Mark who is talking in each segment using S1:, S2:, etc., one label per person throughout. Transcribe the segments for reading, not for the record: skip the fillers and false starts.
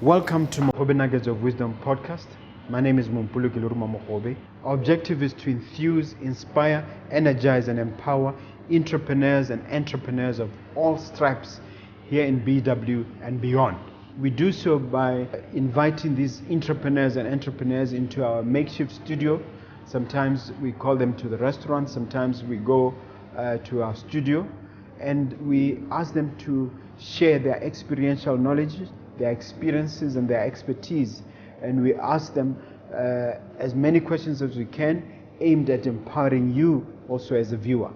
S1: Welcome to Mogobe Nuggets of Wisdom podcast. My name is Mompoloki Lerumo Mogobe. Our objective is to enthuse, inspire, energize, and empower entrepreneurs and entrepreneurs of all stripes here in BW and beyond. We do so by inviting these entrepreneurs and entrepreneurs into our makeshift studio. Sometimes we call them to the restaurant, sometimes we go to our studio, and we ask them to share their experiential knowledge, their experiences and their expertise, and we ask them as many questions as we can, aimed at empowering you also as a viewer.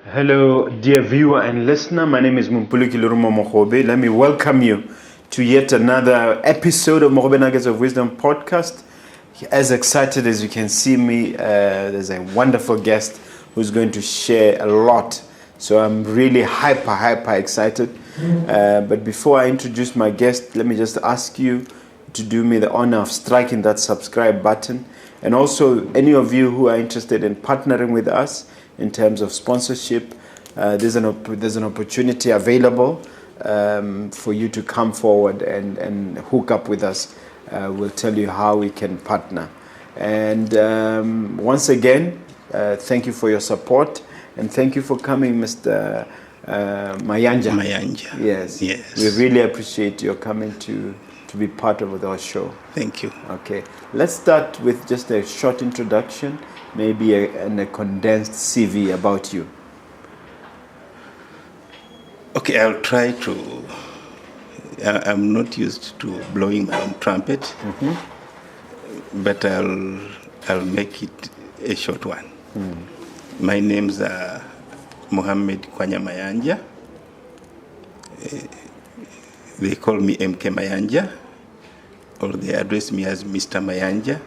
S1: Hello dear viewer and listener, my name is Mompoloki Lerumo Mogobe. Let me welcome you to yet another episode of Mogobe Nuggets of Wisdom podcast. As excited as you can see me, there's a wonderful guest who's going to share a lot. So I'm really hyper excited. But before I introduce my guest, let me just ask you to do me the honor of striking that subscribe button. And also, any of you who are interested in partnering with us in terms of sponsorship, there's an opportunity available for you to come forward and hook up with us. We'll tell you how we can partner. And once again, thank you for your support, and thank you for coming, Mr. Mayanja.
S2: Mayanja.
S1: Yes. We really appreciate your coming to be part of our show.
S2: Thank you.
S1: Okay. Let's start with just a short introduction, maybe a condensed CV about you.
S2: Okay, I'll try to. I'm not used to blowing my own trumpet, but I'll make it a short one. My name's Mohammed Kwanga Mayanja. They call me MK Mayanja, or they address me as Mr. Mayanja.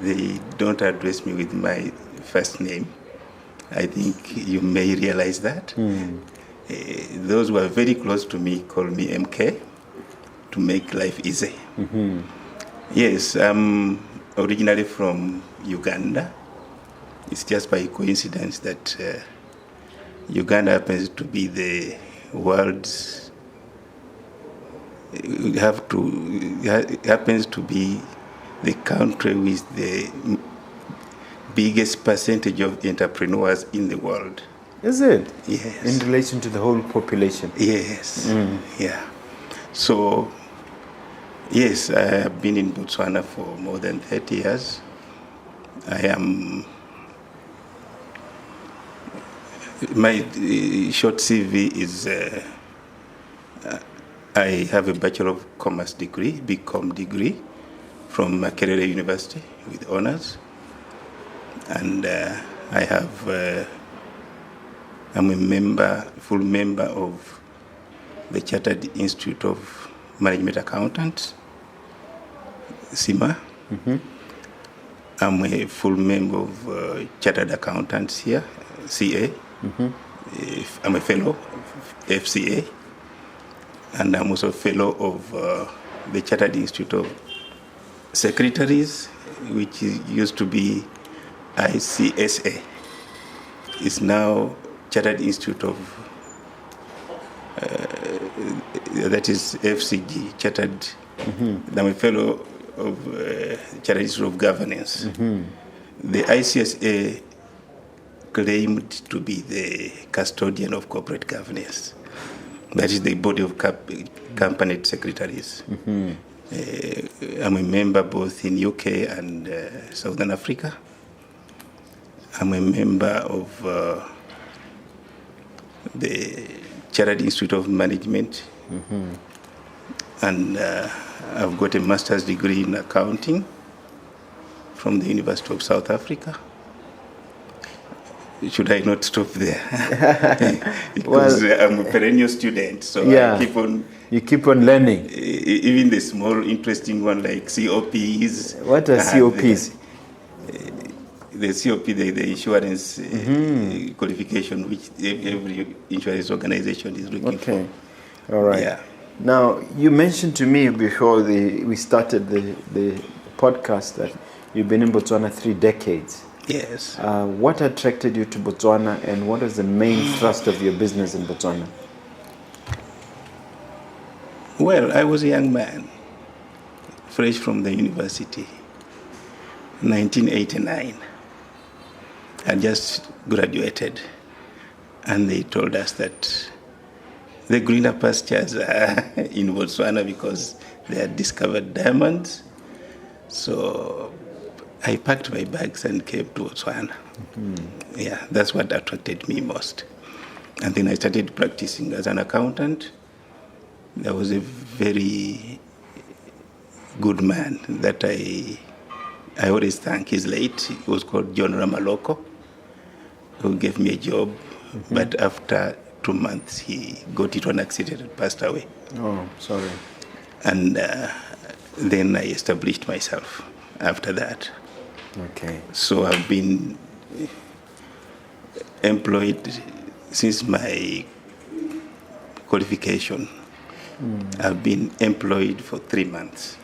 S2: They don't address me with my first name. I think you may realize that. Those who are very close to me call me MK to make life easy. Yes, I'm originally from Uganda. It's just by coincidence that Uganda happens to be the world's happens to be the country with the biggest percentage of entrepreneurs in the world.
S1: Is it?
S2: Yes.
S1: In relation to the whole population?
S2: Yes. Yeah. So, yes, I have been in Botswana for more than 30 years. My short CV is I have a Bachelor of Commerce degree, BCom degree, from Makerere University with honors. And I'm a full member of the Chartered Institute of Management Accountants, CIMA. I'm a full member of Chartered Accountants here, CA. I'm a fellow, FCA, and I'm also a fellow of the Chartered Institute of Secretaries, which used to be ICSA. It's now Chartered Institute of, that is FCG, Chartered. I'm a fellow of Chartered Institute of Governance. The ICSA claimed to be the custodian of corporate governance. That is the body of company secretaries. I'm a member both in UK and Southern Africa. I'm a member of the Chartered Institute of Management, and I've got a master's degree in accounting from the University of South Africa. Should I not stop there? Because I'm a perennial student, so I keep on.
S1: You keep on learning.
S2: Even the small, interesting one like COPs.
S1: What are COPs?
S2: The COP, the insurance qualification, which every insurance organization is looking for.
S1: Okay, all right.
S2: Yeah.
S1: Now, you mentioned to me before we started the podcast that you've been in Botswana 3 decades.
S2: Yes.
S1: What attracted you to Botswana, and what is the main thrust of your business in Botswana?
S2: Well, I was a young man, fresh from the university, 1989. I just graduated, and they told us that the greener pastures are in Botswana because they had discovered diamonds. So I packed my bags and came to Botswana. Yeah, that's what attracted me most. And then I started practicing as an accountant. There was a very good man that I always thank. He's late. He was called John Ramaloko, who gave me a job. But after 2 months, he got into an accident and passed away.
S1: Oh, sorry.
S2: And then I established myself after that.
S1: Okay.
S2: So I've been employed since my qualification. I've been employed for 3 months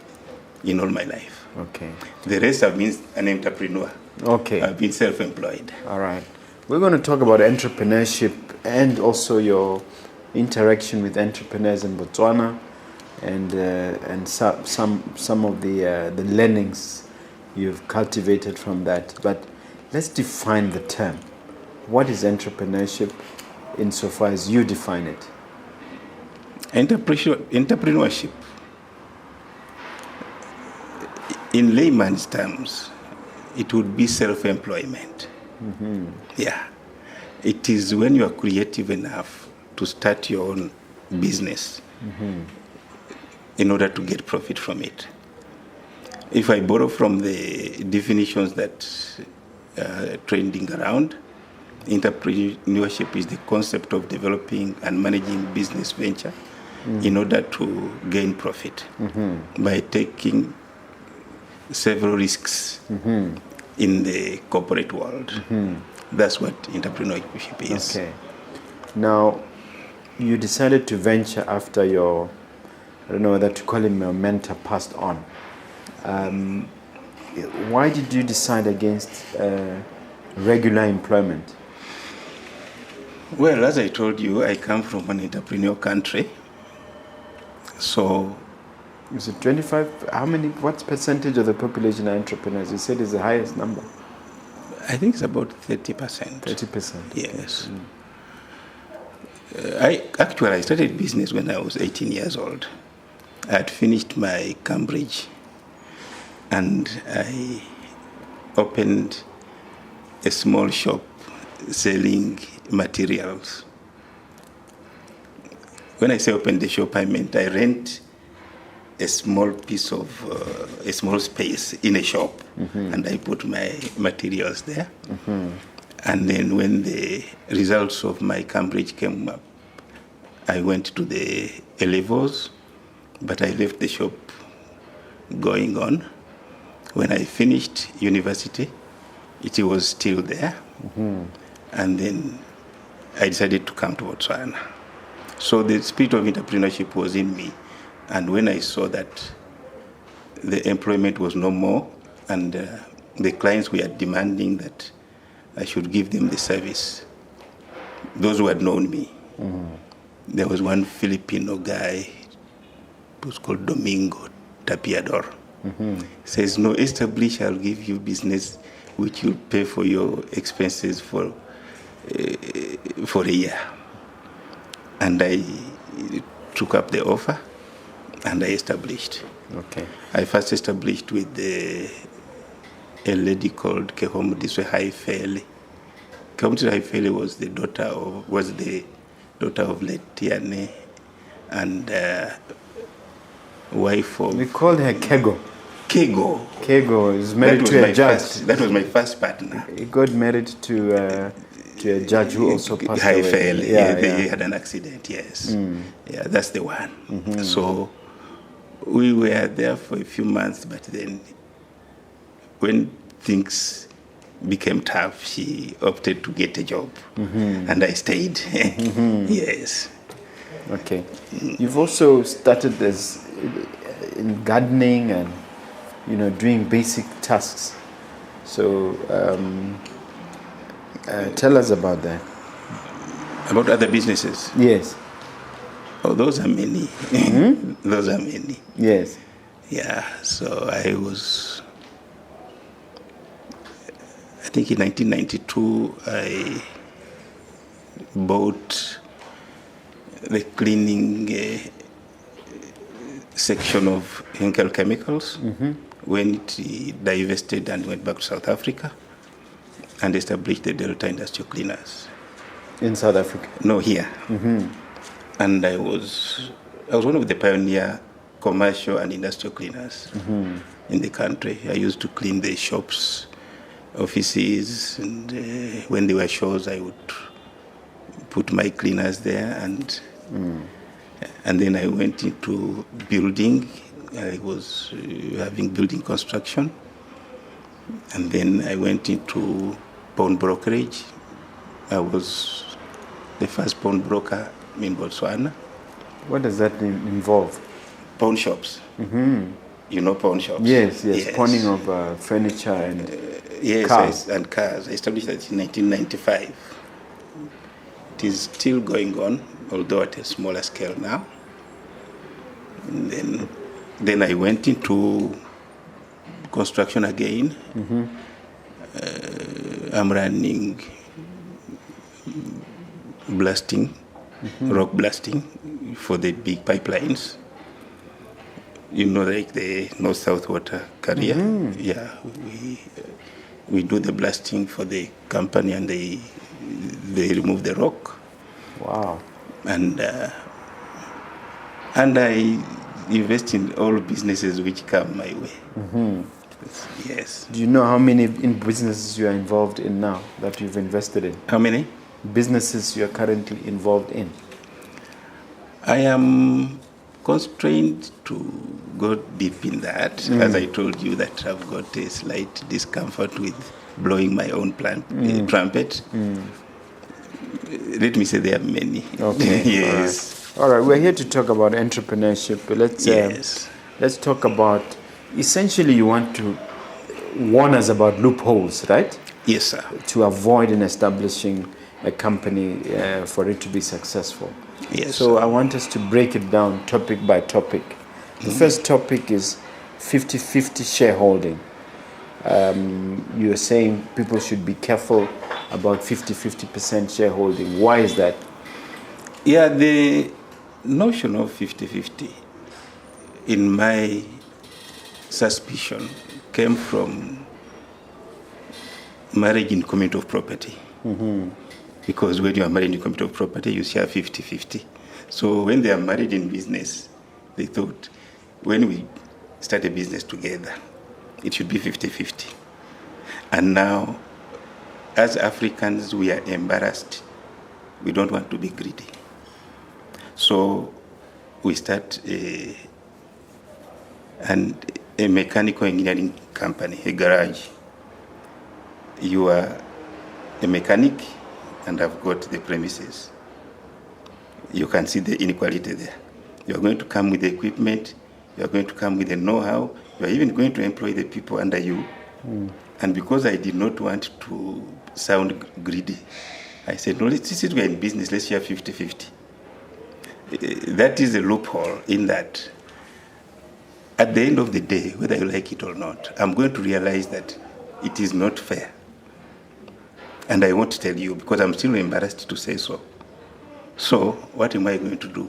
S2: in all my life.
S1: Okay.
S2: The rest I've been an entrepreneur.
S1: Okay.
S2: I've been self-employed.
S1: All right. We're going to talk about entrepreneurship and also your interaction with entrepreneurs in Botswana, and some of the learnings you've cultivated from that. But let's define the term. What is entrepreneurship insofar as you define it?
S2: Entrepreneurship, in layman's terms, it would be self-employment. Yeah. It is when you are creative enough to start your own business in order to get profit from it. If I borrow from the definitions that are trending around, entrepreneurship is the concept of developing and managing business venture in order to gain profit by taking several risks in the corporate world. That's what entrepreneurship is.
S1: Okay. Now, you decided to venture after your, I don't know whether to call him your mentor, passed on. Why did you decide against regular employment?
S2: Well, as I told you, I come from an entrepreneurial country. So,
S1: is it 25? How many? What percentage of the population are entrepreneurs? You said it's the highest number.
S2: I think it's about 30%.
S1: 30%.
S2: Yes. I started business when I was 18 years old. I had finished my Cambridge, and I opened a small shop selling materials. When I say open the shop, I meant I rent a small piece of, a small space in a shop, and I put my materials there. And then when the results of my Cambridge came up, I went to the A-levels, but I left the shop going on. When I finished university, it was still there. And then I decided to come to Botswana. So the spirit of entrepreneurship was in me. And when I saw that the employment was no more, and the clients were demanding that I should give them the service, those who had known me. There was one Filipino guy who was called Domingo Tapiador. Says, no, establish, I'll give you business which will pay for your expenses for a year. And I took up the offer, and I established.
S1: Okay.
S2: I first established with a lady called Kehomudiswe Haifele. Kehomudiswe Haifele was the daughter of Letiane and wife of...
S1: We called her Kego.
S2: Kego.
S1: Kego is married to a judge.
S2: That was my first partner.
S1: He got married to a judge who also passed away.
S2: Haifele. Yeah, they had an accident, yes. Yeah, that's the one. So we were there for a few months, but then when things became tough, she opted to get a job, and I stayed. Yes.
S1: Okay. You've also started in gardening and doing basic tasks. So tell us about that.
S2: About other businesses?
S1: Yes.
S2: Oh, those are many. Those are many.
S1: Yes.
S2: Yeah, so I think in 1992, I bought the cleaning section of Henkel Chemicals when it divested and went back to South Africa and established the Delta Industrial Cleaners.
S1: In South Africa?
S2: No, here. And I was one of the pioneer commercial and industrial cleaners in the country. I used to clean the shops, offices, and when there were shows, I would put my cleaners there, and then I went into building. I was having building construction, and then I went into pawn brokerage. I was the first pawn broker in Botswana.
S1: What does that involve?
S2: Pawn shops. You know pawn shops?
S1: Yes. Pawning of furniture and cars.
S2: And cars. I established that in 1995. It is still going on, although at a smaller scale now. And then I went into construction again. I'm running blasting, rock blasting for the big pipelines. You know, like the North-South water carrier. Yeah, we do the blasting for the company, and they remove the rock.
S1: Wow.
S2: And I invest in all businesses which come my way. Yes.
S1: Do you know how many businesses you are involved in now that you've invested in?
S2: How many?
S1: Businesses you are currently involved in?
S2: I am constrained to go deep in that, as I told you that I've got a slight discomfort with blowing my own trumpet. Let me say there are many.
S1: Okay.
S2: Yes.
S1: All right. We're here to talk about entrepreneurship. Let's talk about, essentially you want to warn us about loopholes, right?
S2: Yes, sir.
S1: To avoid in establishing a company for it to be successful.
S2: Yes.
S1: So I want us to break it down topic by topic. The first topic is 50-50 shareholding. You're saying people should be careful about 50% shareholding. Why is that?
S2: Yeah, the notion of 50-50, in my suspicion, came from marriage in commune of property. Because when you are married in commune of property, you share 50-50. So when they are married in business, they thought, when we start a business together, it should be 50-50. And now, as Africans, we are embarrassed. We don't want to be greedy. So we start a mechanical engineering company, a garage. You are a mechanic, and I've got the premises. You can see the inequality there. You are going to come with the equipment, you are going to come with the know-how, you are even going to employ the people under you. And because I did not want to sound greedy, I said, no, since we are in business, let's share 50-50. That is a loophole in that at the end of the day, whether you like it or not, I'm going to realize that it is not fair. And I won't tell you because I'm still embarrassed to say so. So what am I going to do?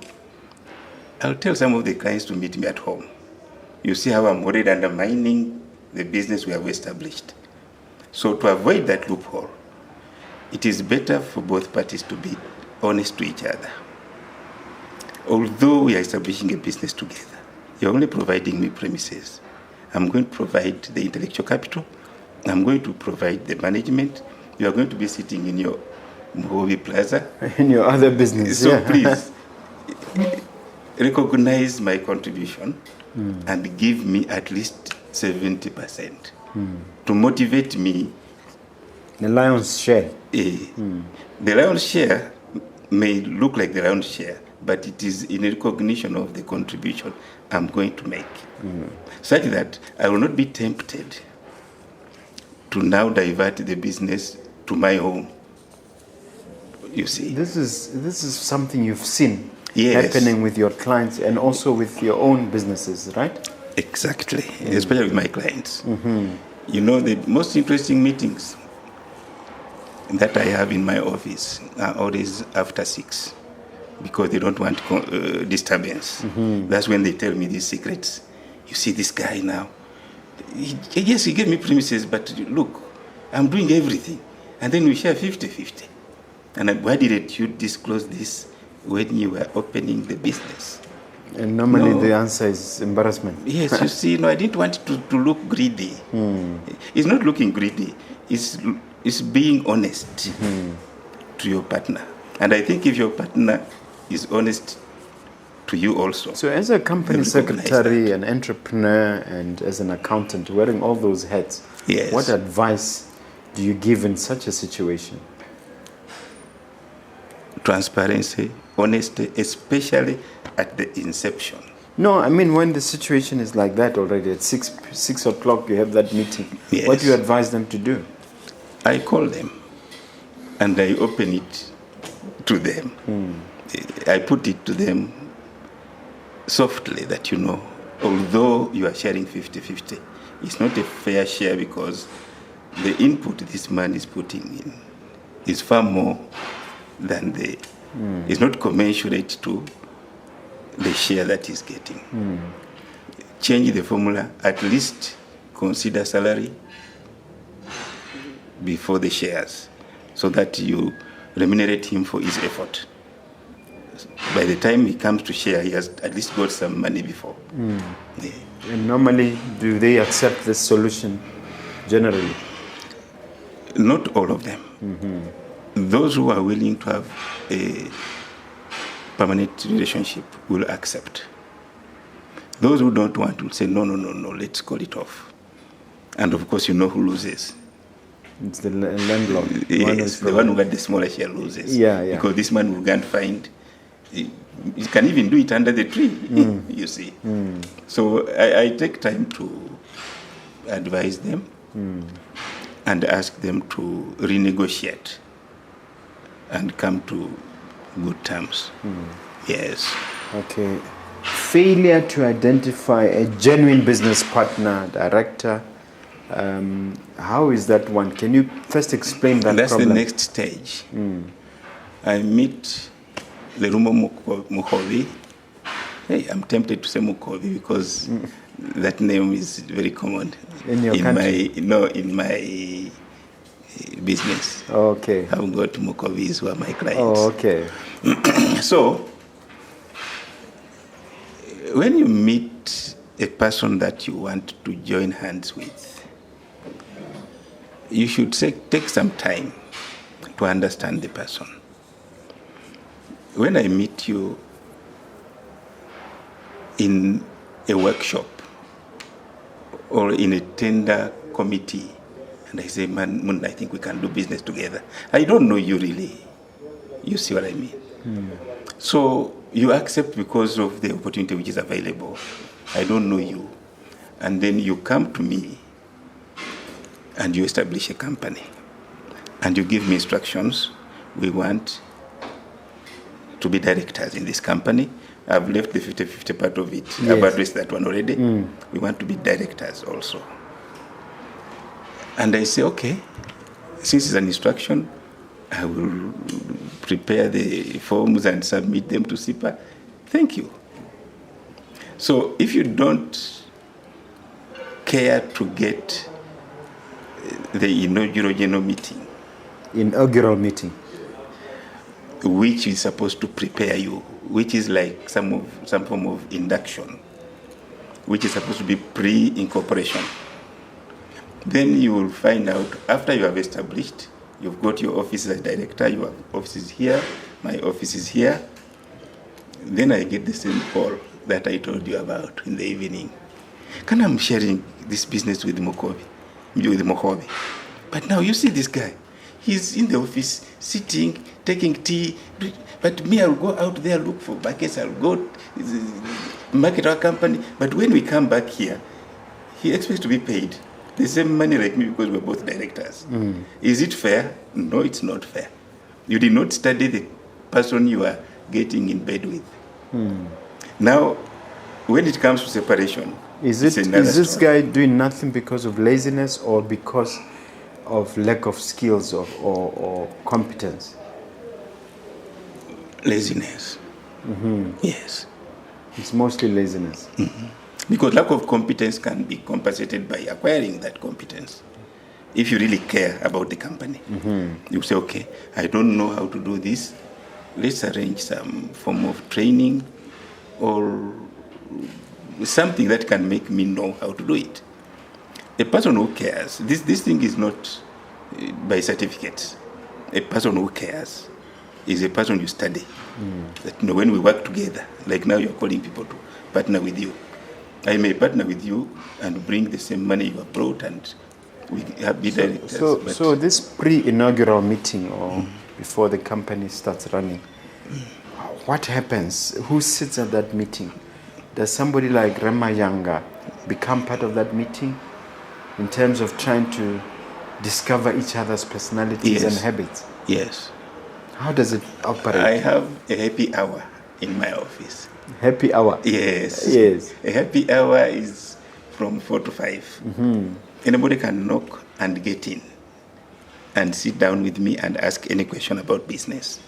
S2: I'll tell some of the clients to meet me at home. You see how I'm already undermining the business we have established. So to avoid that loophole, it is better for both parties to be honest to each other. Although we are establishing a business together, you're only providing me premises. I'm going to provide the intellectual capital. I'm going to provide the management. You are going to be sitting in your Mogobe Plaza.
S1: In your other business.
S2: So please, recognize my contribution and give me at least 70% to motivate me.
S1: The lion's share.
S2: The lion's share may look like the lion's share, but it is in recognition of the contribution I'm going to make. Such that I will not be tempted to now divert the business to my own. You see,
S1: This is something you've seen
S2: Yes.
S1: happening with your clients and also with your own businesses, right?
S2: exactly, especially with my clients. You know, the most interesting meetings that I have in my office are always after 6 because they don't want disturbance. That's when they tell me these secrets. You see this guy now. Yes, he gave me premises, but look, I'm doing everything. And then we share 50-50. And why didn't you disclose this when you were opening the business?
S1: And normally
S2: No.
S1: the answer is embarrassment.
S2: Yes, you see, no, I didn't want to look greedy. It's not looking greedy. It's being honest to your partner. And I think if your partner is honest to you also.
S1: So as a company
S2: You recognize
S1: secretary, an entrepreneur, and as an accountant, wearing all those hats,
S2: Yes.
S1: what advice do you give in such a situation?
S2: Transparency, honesty, especially at the inception.
S1: No, I mean when the situation is like that already, at 6 o'clock you have that meeting.
S2: Yes.
S1: What do you advise them to do?
S2: I call them and I open it to them. I put it to them softly that, you know, although you are sharing 50-50, it's not a fair share because the input this man is putting in is far more than it's not commensurate to the share that he's getting. Change the formula, at least consider salary before the shares so that you remunerate him for his effort. By the time he comes to share, he has at least got some money before. Yeah.
S1: And normally, do they accept this solution generally?
S2: Not all of them. Those who are willing to have a permanent relationship will accept. Those who don't want will say, no, let's call it off. And of course, you know who loses.
S1: It's the landlord.
S2: Yes, the one who got the smaller share loses.
S1: Yeah.
S2: Because this man who can't find, he can even do it under the tree, you see. So I take time to advise them and ask them to renegotiate and come to good terms. Yes.
S1: Okay. Failure to identify a genuine business partner, director. How is that one? Can you first explain that
S2: That's
S1: problem?
S2: the next stage. I meet Lerumo Mogobe. Hey, I'm tempted to say Mogobe because that name is very common
S1: In your country?
S2: in my business.
S1: Okay.
S2: I've got Mokobis who are my clients.
S1: Oh, okay.
S2: So, when you meet a person that you want to join hands with, you should take some time to understand the person. When I meet you in a workshop or in a tender committee, and I say, man, I think we can do business together. I don't know you really. You see what I mean? So you accept because of the opportunity which is available. I don't know you. And then you come to me and you establish a company. And you give me instructions. We want to be directors in this company. I've left the 50-50 part of it.
S1: Yes.
S2: I've addressed that one already. We want to be directors also. And I say, okay, since it's an instruction, I will prepare the forms and submit them to SIPA. Thank you. So if you don't care to get the inaugural meeting, which is supposed to prepare you, which is like some form of induction, which is supposed to be pre-incorporation, then you will find out after you have established, you've got your office as director, your office is here, my office is here. Then I get the same call that I told you about in the evening. I'm sharing this business with Mogobe. But now you see this guy. He's in the office, sitting, taking tea. But me, I'll go out there, look for markets. I'll go market our company. But when we come back here, he expects to be paid. the same money like me because we're both directors. Is it fair? No, it's not fair. You did not study the person you are getting in bed with. Now, when it comes to separation,
S1: Is
S2: it's another
S1: this
S2: story.
S1: guy doing nothing because of laziness or because of lack of skills or competence?
S2: Laziness. Yes.
S1: It's mostly laziness.
S2: Because lack of competence can be compensated by acquiring that competence. If you really care about the company, you say, okay, I don't know how to do this. Let's arrange some form of training or something that can make me know how to do it. A person who cares, this thing is not by certificates. A person who cares is a person you study. That when we work together, like now you're calling people to partner with you. I may partner with you and bring the same money you have brought, and we have be directors.
S1: So this pre-inaugural meeting or before the company starts running, what happens? Who sits at that meeting? Does somebody like Mayanga become part of that meeting in terms of trying to discover each other's personalities and habits?
S2: Yes.
S1: How does it operate?
S2: I have a happy hour in my office.
S1: Happy hour?
S2: Yes.
S1: Yes.
S2: A happy hour is from 4 to 5. Anybody can knock and get in and sit down with me and ask any question about business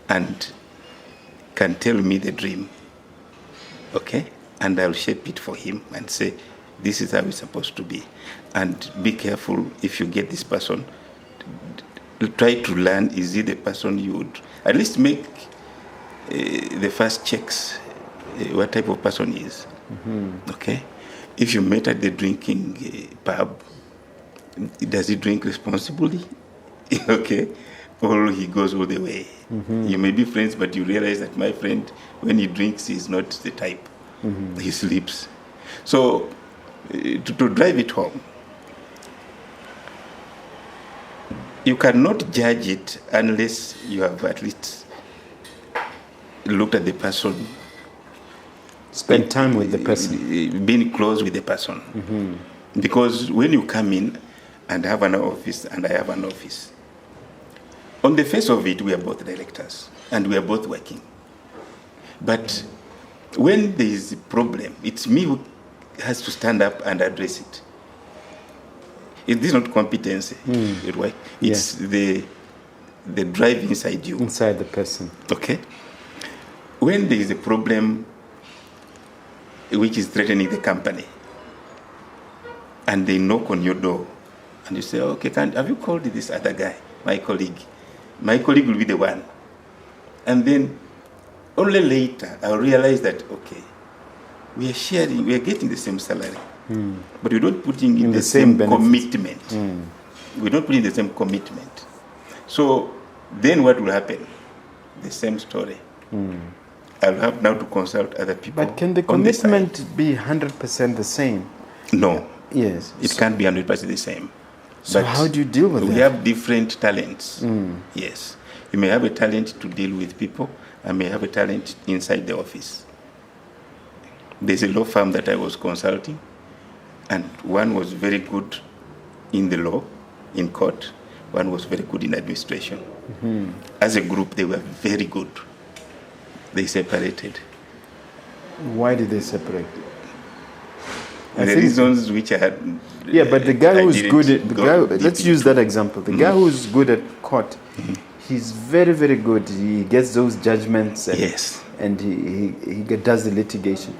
S2: and can tell me the dream. Okay? And I'll shape it for him and say, this is how it's supposed to be. And be careful if you get this person. Try to learn, is he the person you would at least make the first checks, what type of person he is. Okay? If you met at the drinking pub, does he drink responsibly? Okay? Or he goes all the way. You may be friends, but you realize that my friend, when he drinks, he's not the type. He sleeps. So, to drive it home, you cannot judge it unless you have at least looked at the person.
S1: Spend time with the person.
S2: Being close with the person. Because when you come in and have an office and I have an office, on the face of it, we are both directors and we are both working. But when there is a problem, it's me who has to stand up and address it. It is not competency, right? It's the drive inside you.
S1: Inside the person.
S2: Okay? When there is a problem which is threatening the company, and they knock on your door, and you say, okay, have you called this other guy, my colleague? My colleague will be the one. And then only later I'll realize that, okay, we are getting the same salary. But we don't put in the same commitment. We don't put in the same commitment. So then what will happen? The same story. I'll have now to consult other people.
S1: But can the commitment be 100% the same?
S2: No.
S1: Yes.
S2: It can't be 100% the same.
S1: So how do you deal with that?
S2: We have different talents. Yes. You may have a talent to deal with people. I may have a talent inside the office. There's a law firm that I was consulting, and one was very good in the law, in court. One was very good in administration. As a group, they were very good. They separated.
S1: Why did they separate?
S2: The reasons which I had.
S1: Yeah, but the guy who's good at let's use that example. The guy who's good at court, he's very, very good. He gets those judgments and he does the litigation.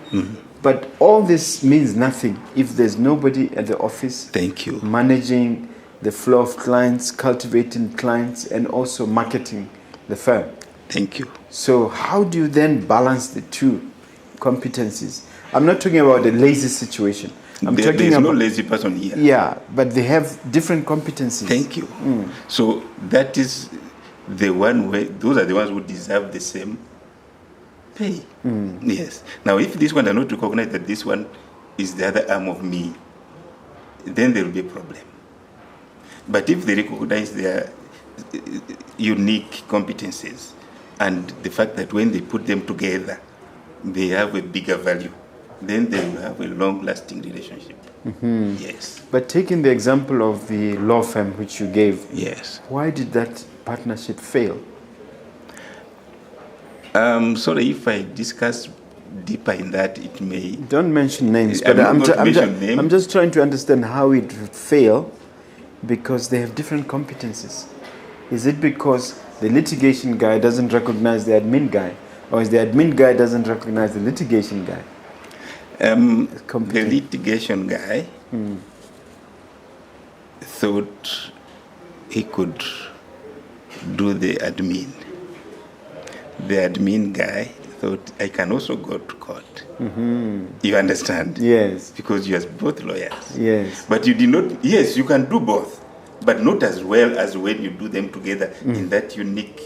S1: But all this means nothing if there's nobody at the office.
S2: Thank you.
S1: Managing the flow of clients, cultivating clients, and also marketing the firm.
S2: Thank you.
S1: So how do you then balance the two competencies? I'm not talking about a lazy situation.
S2: There's no lazy person here.
S1: Yeah, but they have different competencies.
S2: Thank you. So that is the one way, those are the ones who deserve the same pay. Yes. Now, if this one does not recognize that this one is the other arm of me, then there will be a problem. But if they recognize their unique competencies and the fact that when they put them together, they have a bigger value, then they will have a long-lasting relationship. Yes.
S1: But taking the example of the law firm which you gave,
S2: Yes.
S1: why did that partnership fail?
S2: Sorry, if I discuss deeper in that, it may...
S1: Don't mention names,
S2: I'm
S1: but
S2: not going to mention names.
S1: I'm just trying to understand how it would fail, because they have different competencies. Is it because the litigation guy doesn't recognize the admin guy, or is the admin guy doesn't recognize the litigation guy?
S2: The litigation guy thought he could do the admin. The admin guy thought, I can also go to court. You understand?
S1: Yes.
S2: Because you are both lawyers.
S1: Yes.
S2: But you did not, yes, you can do both, but not as well as when you do them together in that unique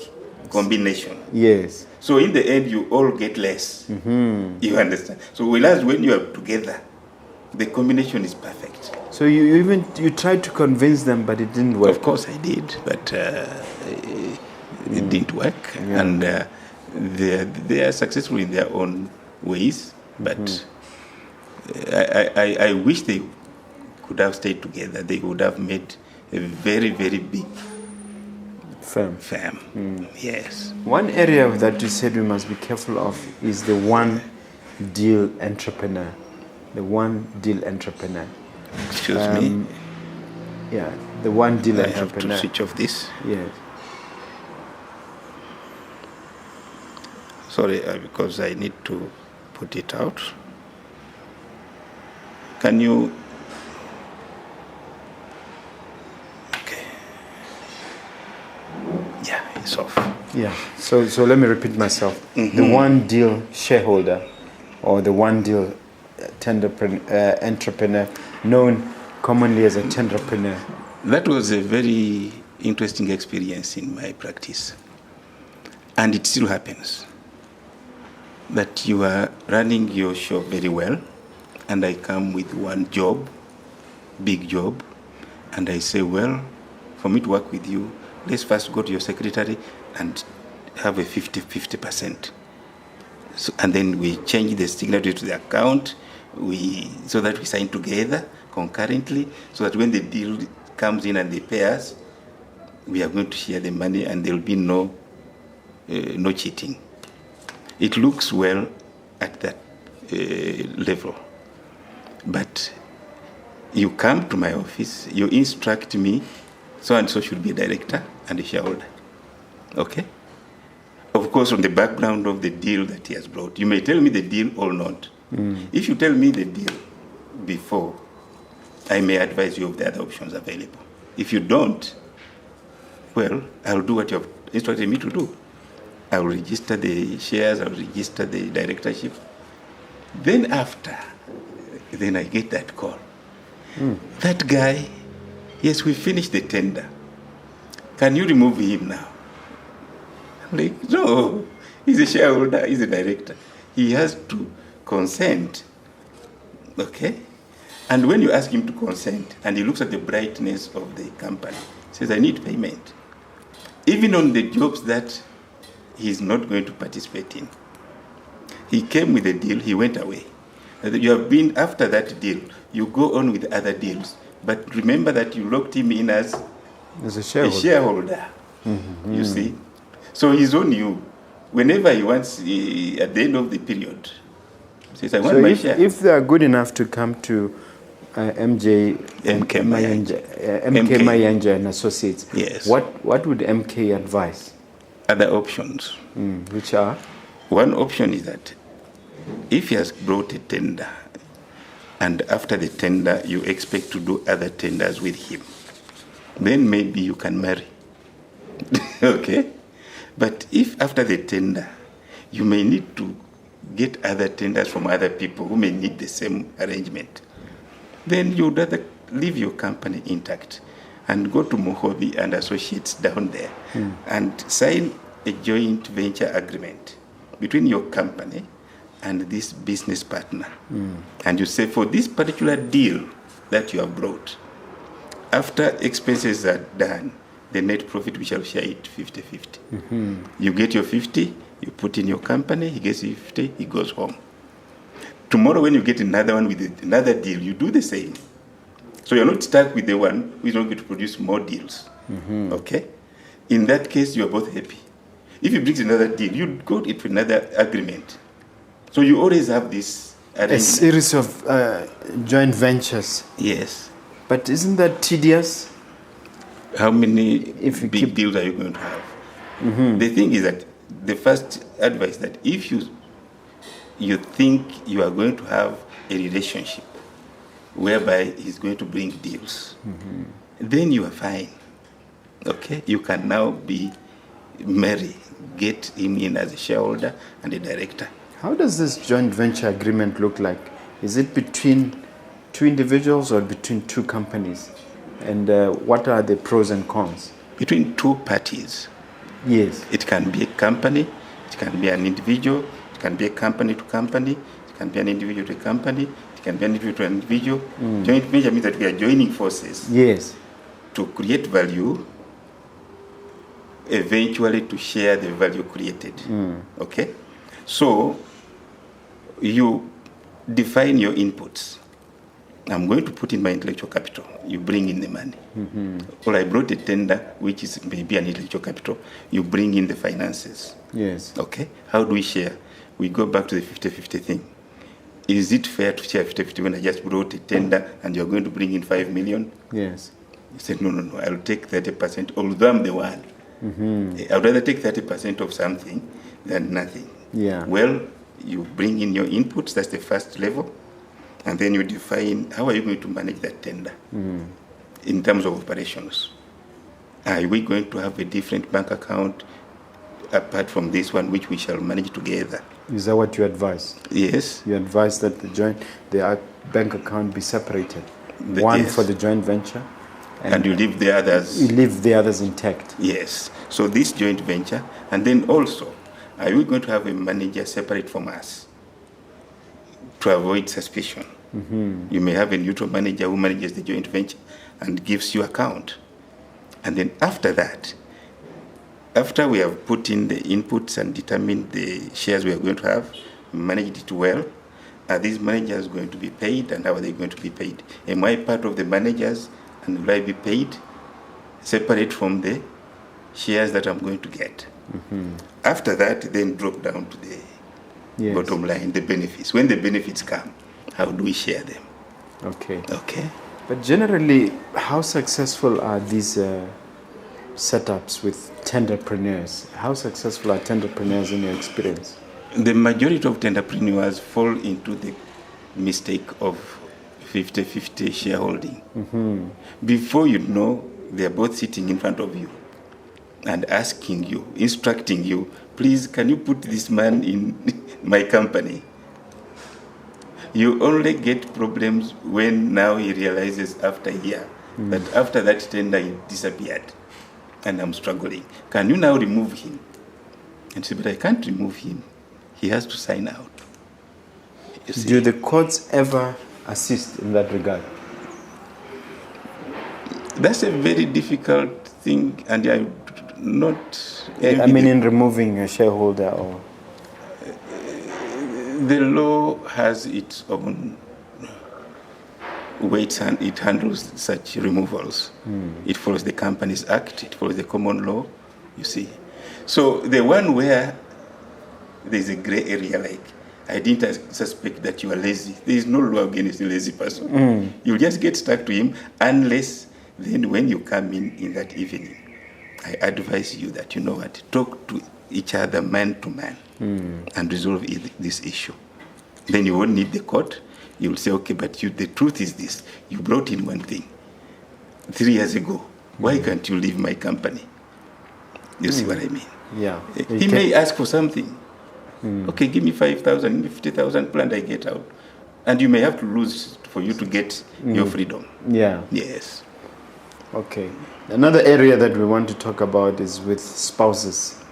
S2: combination.
S1: Yes.
S2: So in the end, you all get less. You understand? So whereas when you are together, the combination is perfect.
S1: So you tried to convince them, but it didn't work.
S2: Of course I did, but it didn't work.
S1: Yeah.
S2: And they are successful in their own ways, but I wish they could have stayed together. They would have made a very, very big
S1: Firm.
S2: Yes.
S1: One area that you said we must be careful of is the one deal entrepreneur. The one deal entrepreneur.
S2: Excuse me.
S1: Yeah, the one deal
S2: I have
S1: entrepreneur.
S2: to switch off this.
S1: Yes.
S2: Sorry, because I need to put it out. Can you... Okay. Yeah, it's off.
S1: Yeah. So let me repeat myself. The one deal shareholder, or the one deal entrepreneur, known commonly as a tenderpreneur.
S2: That was a very interesting experience in my practice. And it still happens. That you are running your show very well, and I come with one job, big job, and I say, well, for me to work with you, let's first go to your secretary and have a 50%. So, and then we change the signatory to the account, so that we sign together concurrently, so that when the deal comes in and they pay us, we are going to share the money and there will be no cheating. It looks well at that level. But you come to my office, you instruct me, so and so should be a director and a shareholder. Okay? Of course, on the background of the deal that he has brought. You may tell me the deal or not. If you tell me the deal before, I may advise you of the other options available. If you don't, well, I'll do what you have instructed me to do. I will register the shares, I will register the directorship. Then after, then I get that call. That guy, yes, we finished the tender. Can you remove him now? I'm like, no, he's a shareholder, he's a director. He has to consent, okay? And when you ask him to consent, and he looks at the brightness of the company, says, I need payment. Even on the jobs that he's not going to participate in. He came with a deal, he went away. You have been, after that deal, you go on with other deals. But remember that you locked him in as
S1: a shareholder.
S2: You see? So he's on you. Whenever he wants, at the end of the period, he says, I want my share.
S1: If they are good enough to come to MK Mayanja and Associates,
S2: yes.
S1: What would MK advise?
S2: Other options.
S1: Which are?
S2: One option is that if he has brought a tender, and after the tender you expect to do other tenders with him, then maybe you can marry. Okay? But if after the tender you may need to get other tenders from other people who may need the same arrangement, then you'd rather leave your company intact and go to Mogobe and Associates down there and sign a joint venture agreement between your company and this business partner. And you say, for this particular deal that you have brought, after expenses are done, the net profit, we shall share it 50-50. You get your 50, you put in your company, he gets 50, he goes home. Tomorrow when you get another one with another deal, you do the same. So you're not stuck with the one who is not going to produce more deals. Okay? In that case, you're both happy. If you bring another deal, you go into another agreement. So you always have this
S1: a series of joint ventures.
S2: Yes.
S1: But isn't that tedious?
S2: How many big deals are you going to have? The thing is that the first advice that if you think you are going to have a relationship whereby he's going to bring deals, then you are fine. Okay? You can now be merry, get him in as a shareholder and a director.
S1: How does this joint venture agreement look like? Is it between two individuals or between two companies? And what are the pros and cons?
S2: Between two parties.
S1: Yes.
S2: It can be a company, it can be an individual, it can be a company to company, it can be an individual to a company, it can be an individual to an individual. Joint venture means that we are joining forces.
S1: Yes.
S2: To create value, eventually to share the value created. Okay? So, you define your inputs. I'm going to put in my intellectual capital. You bring in the money. Or I brought a tender, which is maybe an intellectual capital. You bring in the finances.
S1: Yes.
S2: Okay? How do we share? We go back to the 50-50 thing. Is it fair to share 50-50 when I just brought a tender and you're going to bring in 5 million?
S1: Yes.
S2: You said, no, I'll take 30%, although I'm the one. I'd rather take 30% of something than nothing.
S1: Yeah.
S2: Well, you bring in your inputs, that's the first level. And then you define how are you going to manage that tender in terms of operations. Are we going to have a different bank account apart from this one, which we shall manage together?
S1: Is that what you advise?
S2: Yes.
S1: You advise that the bank account be separated. One for the joint venture.
S2: And you leave the others.
S1: You leave the others intact.
S2: Yes. So this joint venture, and then also, are we going to have a manager separate from us to avoid suspicion? You may have a neutral manager who manages the joint venture and gives you account. And then after that, after we have put in the inputs and determined the shares we are going to have, managed it well, are these managers going to be paid and how are they going to be paid? Am I part of the managers and will I be paid separate from the shares that I'm going to get? After that, then drop down to the bottom line, the benefits. When the benefits come, how do we share them?
S1: Okay.
S2: Okay.
S1: But generally, how successful are these setups with tenderpreneurs? How successful are tenderpreneurs in your experience?
S2: The majority of tenderpreneurs fall into the mistake of 50-50 shareholding. Before you know, they're both sitting in front of you and asking you, instructing you, please, can you put this man in my company? You only get problems when now he realizes after a year that after that tender he disappeared and I'm struggling. Can you now remove him? And say, but I can't remove him. He has to sign out.
S1: Do the courts ever assist in that regard?
S2: That's a very difficult thing, and I'm not...
S1: I mean, in removing a shareholder or...
S2: The law has its own weights and it handles such removals. It follows the Companies Act, it follows the common law, you see. So the one where there's a gray area, like, I didn't suspect that you are lazy. There is no law against a lazy person. You just get stuck to him unless then when you come in that evening, I advise you that, you know what, talk to each other man to man and resolve this issue. Then you won't need the court. You'll say, okay, but the truth is this. You brought in one thing 3 years ago. Why can't you leave my company? You see what I mean?
S1: Yeah.
S2: He may ask for something. Okay, give me 5,000, give me 50,000, plan I get out. And you may have to lose for you to get your freedom.
S1: Yeah.
S2: Yes.
S1: Okay. Another area that we want to talk about is with spouses,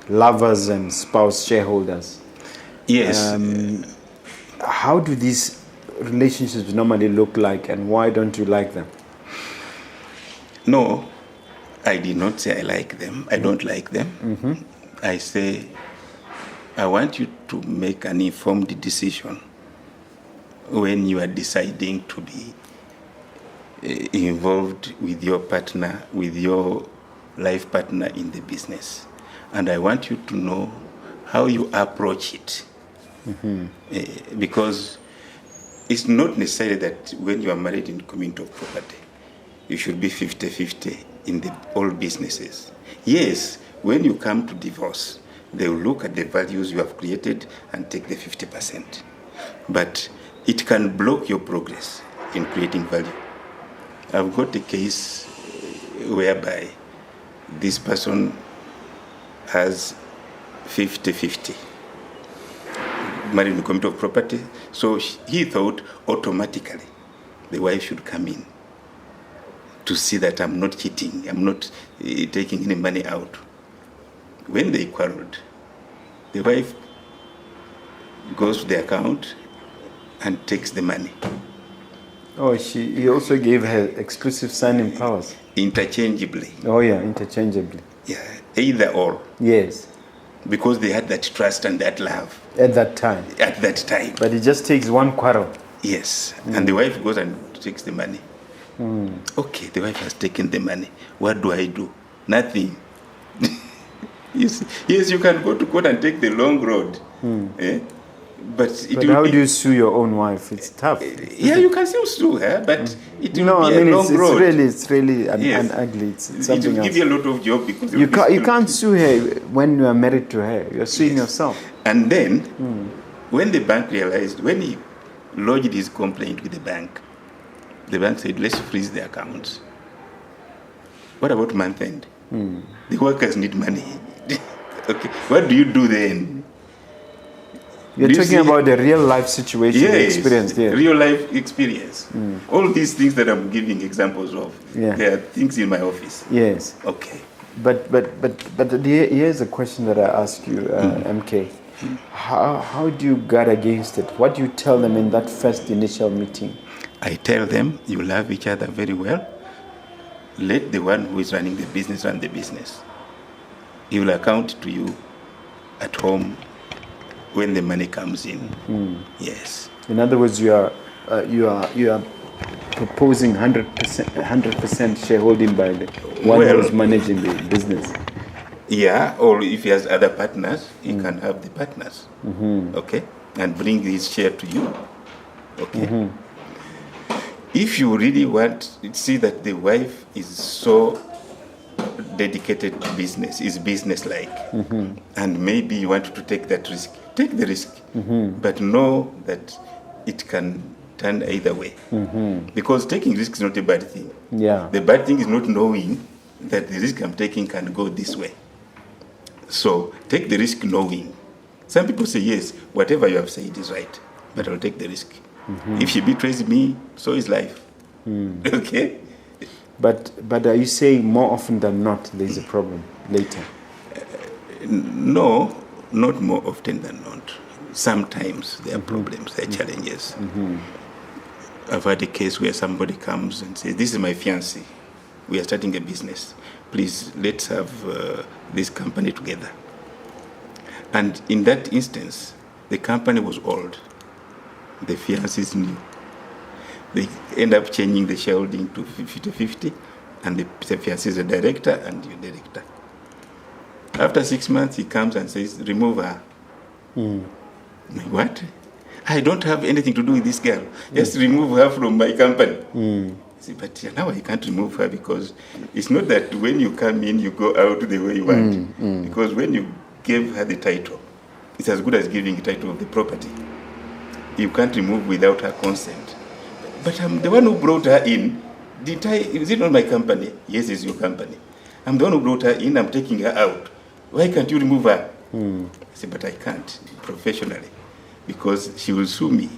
S1: lovers and spouse shareholders.
S2: Yes.
S1: How do these relationships normally look like, and why don't you like them?
S2: No, I did not say I like them. I don't like them. I say I want you to make an informed decision when you are deciding to be involved with your partner, with your life partner in the business. And I want you to know how you approach it. Because it's not necessary that when you are married in community of property, you should be 50-50 in all businesses. Yes, when you come to divorce, they will look at the values you have created and take the 50%. But it can block your progress in creating value. I've got a case whereby this person has 50-50, married in the community of property. So he thought automatically the wife should come in to see that I'm not cheating, I'm not taking any money out. When they quarreled, the wife goes to the account and takes the money.
S1: Oh, he also gave her exclusive signing powers.
S2: Interchangeably.
S1: Oh, yeah, interchangeably.
S2: Yeah, either or.
S1: Yes.
S2: Because they had that trust and that love.
S1: At that time.
S2: At that time.
S1: But it just takes one quarrel.
S2: Yes. And the wife goes and takes the money. Okay, the wife has taken the money. What do I do? Nothing. Yes, you can go to court and take the long road. But
S1: how do you sue your own wife? It's tough.
S2: Yeah, you can still sue her, but it will be
S1: a
S2: long road.
S1: It's really ugly. It's something
S2: it will give you a lot of job because
S1: you can't sue her when you are married to her. You're suing yourself.
S2: And then, when the bank realized, when he lodged his complaint with the bank said, let's freeze the accounts. What about month end? The workers need money. Okay, what do you do then?
S1: You're talking about the real life situation experience there.
S2: Real life experience. All these things that I'm giving examples of, there are things in my office.
S1: Yes.
S2: Okay.
S1: But here's a question that I ask you, MK. How do you guard against it? What do you tell them in that first initial meeting?
S2: I tell them, you love each other very well. Let the one who is running the business run the business. He will account to you at home when the money comes in. Yes.
S1: In other words, you are proposing 100% shareholding by the one who is managing the business.
S2: Yeah, or if he has other partners, he can have the partners. Okay, and bring his share to you. Okay. If you really want to see that the wife is so dedicated to business, is business-like, and maybe you want to take that risk, take the risk, but know that it can turn either way. Because taking risk is not a bad thing.
S1: Yeah.
S2: The bad thing is not knowing that the risk I'm taking can go this way. So take the risk knowing. Some people say, yes, whatever you have said is right, but I'll take the risk. If she betrays me, so is life. Okay?
S1: But are you saying more often than not there's a problem later?
S2: No, not more often than not. Sometimes there are problems, there are challenges. I've had a case where somebody comes and says, this is my fiancé. We are starting a business. Please, let's have this company together. And in that instance, the company was old. The fiancé is new. They end up changing the shareholding to 50-50, and the fiancé is a director and you're director. After 6 months, he comes and says, remove her. Like, what? I don't have anything to do with this girl. Just remove her from my company. See, but now I can't remove her because it's not that when you come in, you go out the way you want. Because when you gave her the title, it's as good as giving the title of the property. You can't remove without her consent. But I'm the one who brought her in. Is it not my company? Yes, it's your company. I'm the one who brought her in. I'm taking her out. Why can't you remove her? I said, but I can't professionally because she will sue me.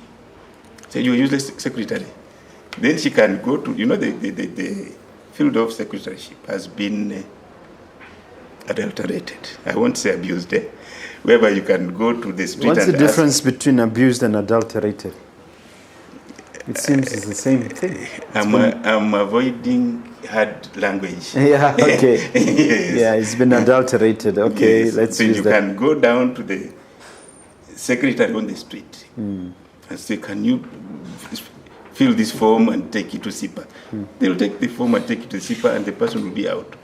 S2: Say, you're a useless secretary. Then she can go to, the field of secretaryship has been adulterated. I won't say abused, whereby you can go to the street.
S1: What's the difference between abused and adulterated? It seems it's the same thing.
S2: I'm avoiding hard language.
S1: Yeah, okay.
S2: Yes.
S1: Yeah, it's been adulterated. Okay,
S2: yes.
S1: let's
S2: so
S1: use
S2: you
S1: that.
S2: can go down to the secretary on the street and say, can you fill this form and take it to SIPA? They'll take the form and take it to SIPA, and the person will be out.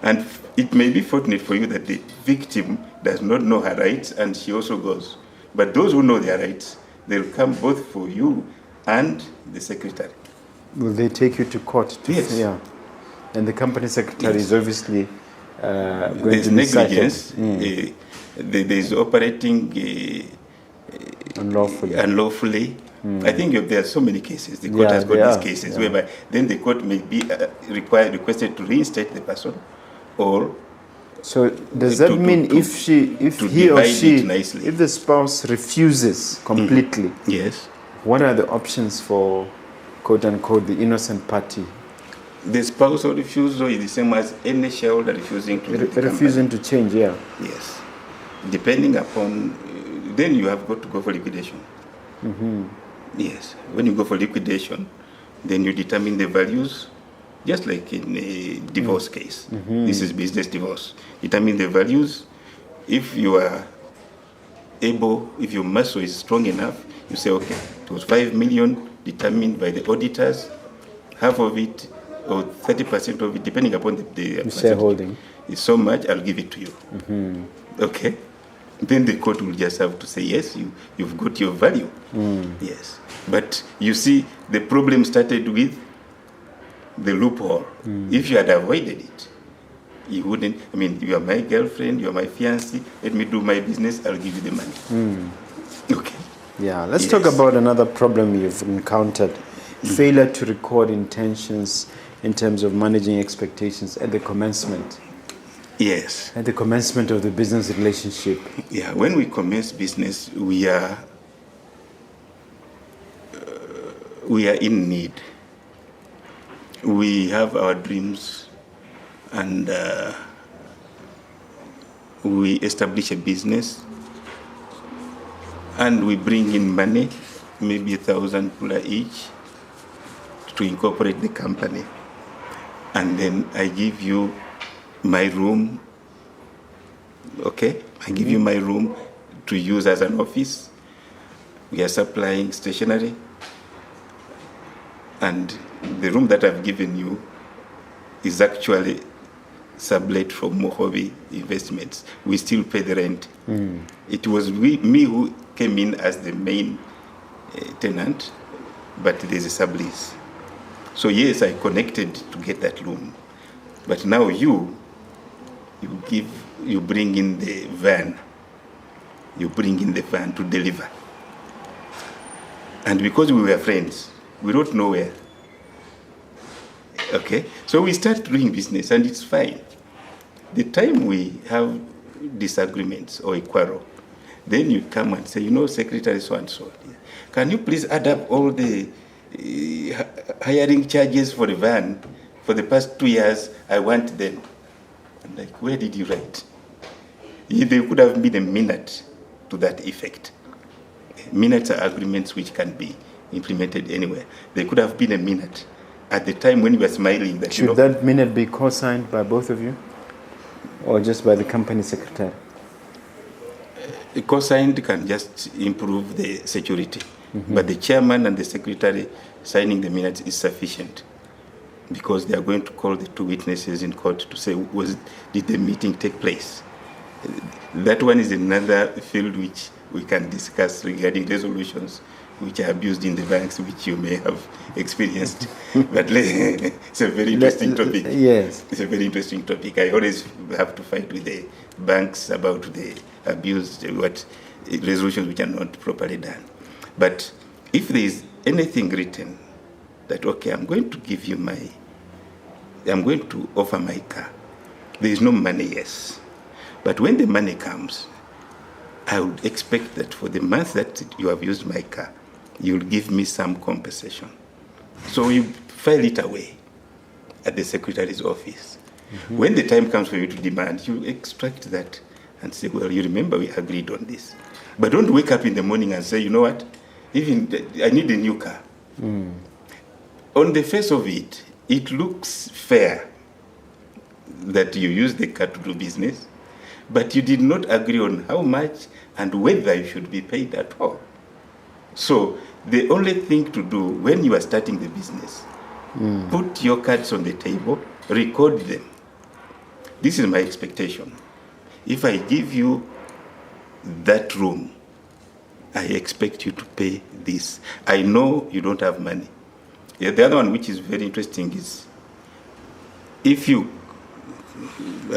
S2: And it may be fortunate for you that the victim does not know her rights and she also goes. But those who know their rights, they'll come both for you and the secretary.
S1: Will they take you to court?
S2: Yes.
S1: Yeah. And the company secretary is obviously going
S2: There's
S1: to be
S2: negligence. There's operating unlawfully. I think there are so many cases. The court has got these cases whereby then the court may be requested to reinstate the person, or
S1: so does that mean if he or she, if the spouse refuses completely,
S2: yes,
S1: what are the options for quote unquote the innocent party?
S2: The spousal refusal is the same as any shareholder refusing to
S1: refusing to change. Yeah.
S2: Yes. Depending upon, then you have got to go for liquidation. Yes. When you go for liquidation, then you determine the values, just like in a divorce case. This is business divorce. Determine the values. If you are able, if your muscle is strong enough, you say, okay, it was 5 million determined by the auditors, half of it or 30% of it, depending upon the
S1: shareholding.
S2: It's so much, I'll give it to you. Okay? Then the court will just have to say, yes, you've got your value. Yes. But you see, the problem started with the loophole. If you had avoided it, you wouldn't. I mean, you are my girlfriend, you are my fiancé, let me do my business, I'll give you the money. Okay.
S1: Yeah, let's talk about another problem you've encountered. Failure to record intentions in terms of managing expectations at the commencement.
S2: Yes.
S1: At the commencement of the business relationship.
S2: Yeah, when we commence business, we are in need. We have our dreams, and we establish a business, and we bring in money, maybe $1,000 each, to incorporate the company. And then I give you my room, okay? I give you my room to use as an office. We are supplying stationery. And the room that I've given you is actually sublet from Mogobe Investments. We still pay the rent. It was me who came in as the main tenant, but there's a sublease. So yes, I connected to get that loan. But now you bring in the van. You bring in the van to deliver. And because we were friends, we wrote nowhere. Okay? So we start doing business, and it's fine. The time we have disagreements or a quarrel, then you come and say, Secretary so-and-so, can you please add up all the hiring charges for the van for the past 2 years? I want them. I'm like, where did you write? There could have been a minute to that effect. Minutes are agreements which can be implemented anywhere. There could have been a minute at the time when you were smiling. That,
S1: should that minute be co-signed by both of you? Or just by the company secretary?
S2: Co-signed can just improve the security. But the chairman and the secretary signing the minutes is sufficient, because they are going to call the two witnesses in court to say, did the meeting take place? That one is another field which we can discuss regarding resolutions which are abused in the banks, which you may have experienced. But it's a very interesting topic.
S1: Yes.
S2: It's a very interesting topic. I always have to fight with the banks about the abused resolutions which are not properly done. But if there is anything written that, okay, I'm going to offer my car, there is no money, yes. But when the money comes, I would expect that for the month that you have used my car, you'll give me some compensation. So you file it away at the secretary's office. When the time comes for you to demand, you extract that and say, well, you remember we agreed on this. But don't wake up in the morning and say, you know what, I need a new car. On the face of it, it looks fair that you use the car to do business, but you did not agree on how much and whether you should be paid at all. So the only thing to do when you are starting the business, put your cards on the table, record them. This is my expectation. If I give you that room, I expect you to pay this. I know you don't have money. Yeah, the other one, which is very interesting, is if you,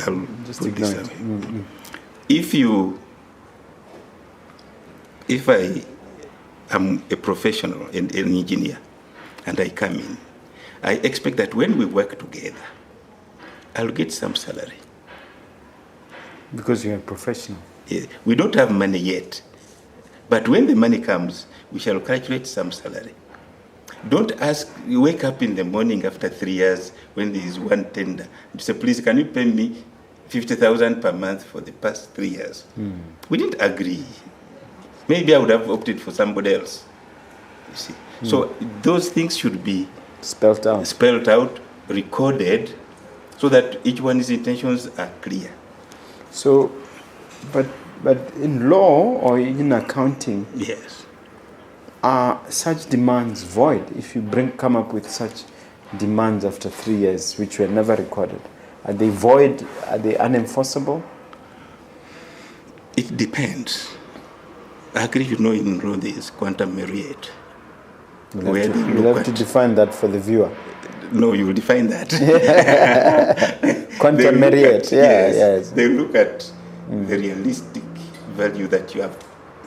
S2: I'll
S1: Just
S2: put
S1: ignore
S2: this
S1: it.
S2: away. If I am a professional and an engineer, and I come in, I expect that when we work together, I'll get some salary.
S1: Because you're a professional.
S2: Yeah, we don't have money yet, but when the money comes, we shall calculate some salary. Don't you wake up in the morning after 3 years when there is one tender and say, please, can you pay me 50,000 per month for the past 3 years? We didn't agree. Maybe I would have opted for somebody else. You see, so those things should be
S1: Spelled out.
S2: Recorded, so that each one's intentions are clear.
S1: So, but in law or in accounting,
S2: Yes.
S1: are such demands void if you come up with such demands after 3 years which were never recorded? Are they void? Are they unenforceable?
S2: It depends. I agree, in law there is quantum merit.
S1: You'll have to define that for the viewer.
S2: No, you will define that.
S1: Quantum merit, yes.
S2: They look at the realistic value that you have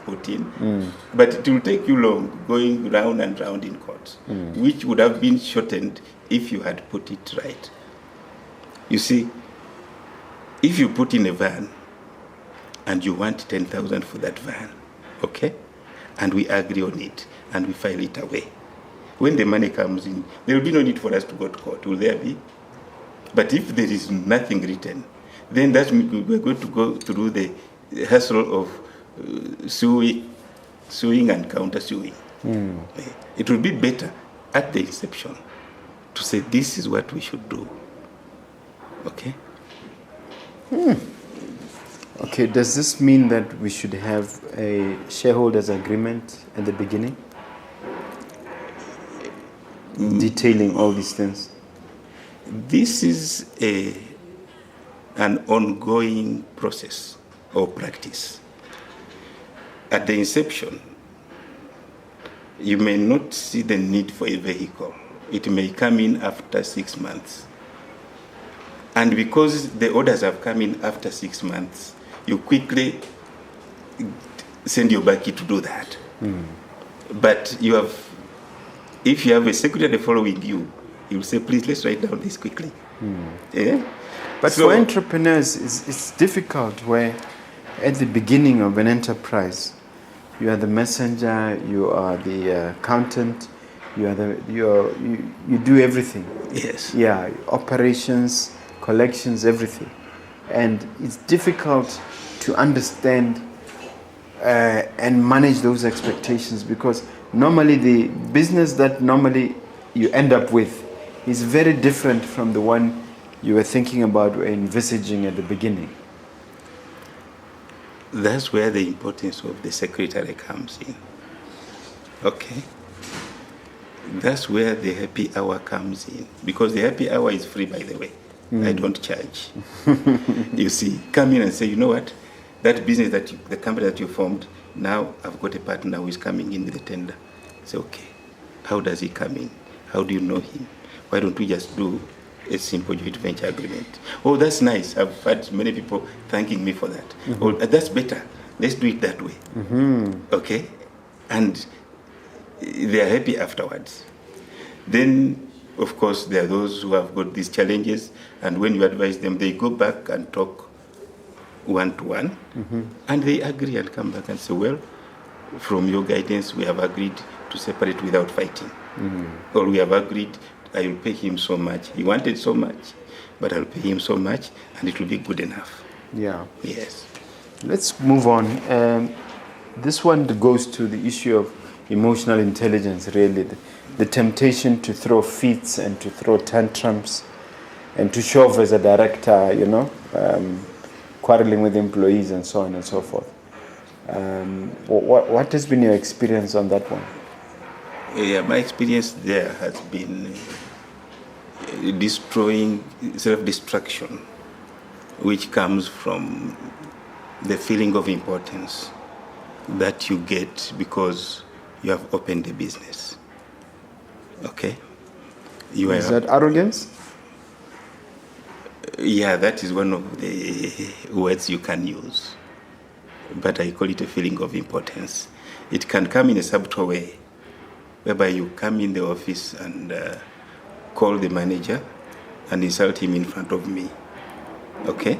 S2: put in. But it will take you long going round and round in court, which would have been shortened if you had put it right. You see, if you put in a van and you want 10,000 for that van, okay? And we agree on it and we file it away. When the money comes in, there will be no need for us to go to court, will there be? But if there is nothing written, then that means we're going to go through the hassle of suing and counter-suing. It will be better at the inception to say this is what we should do. Okay?
S1: Okay, does this mean that we should have a shareholders agreement at the beginning? Detailing all these things?
S2: This is an ongoing process or practice. At the inception, you may not see the need for a vehicle. It may come in after 6 months. And because the orders have come in after 6 months, you quickly send your baki to do that. But if you have a secretary following you, he will say, please, let's write down this quickly. Yeah?
S1: But for entrepreneurs, it's difficult where at the beginning of an enterprise, you are the messenger, you are the accountant, you do everything.
S2: Yes.
S1: Yeah, operations, collections, everything. And it's difficult to understand and manage those expectations, because normally the business that normally you end up with is very different from the one you were thinking about or envisaging at the beginning.
S2: That's where the importance of the secretary comes in. Okay? That's where the happy hour comes in. Because the happy hour is free, by the way. I don't charge. You see, come in and say, you know what? That business, the company that you formed, now I've got a partner who is coming in with a tender. Say, okay, how does he come in? How do you know him? Why don't we just do a simple joint venture agreement? Oh, that's nice. I've had many people thanking me for that. Oh, that's better. Let's do it that way. Okay? And they are happy afterwards. Then, of course, there are those who have got these challenges, and when you advise them, they go back and talk one-to-one, and they agree and come back and say, well, from your guidance, we have agreed to separate without fighting. Or we have agreed, I will pay him so much. He wanted so much, but I'll pay him so much, and it will be good enough.
S1: Yeah.
S2: Yes.
S1: Let's move on. This one goes to the issue of emotional intelligence, really. The temptation to throw fits and to throw tantrums and to show off as a director, quarreling with employees and so on and so forth. What has been your experience on that one?
S2: Yeah, my experience there has been destroying self-destruction, which comes from the feeling of importance that you get because you have opened a business. Okay?
S1: Is that arrogance?
S2: Yeah, that is one of the words you can use. But I call it a feeling of importance. It can come in a subtle way, whereby you come in the office and call the manager and insult him in front of me. Okay?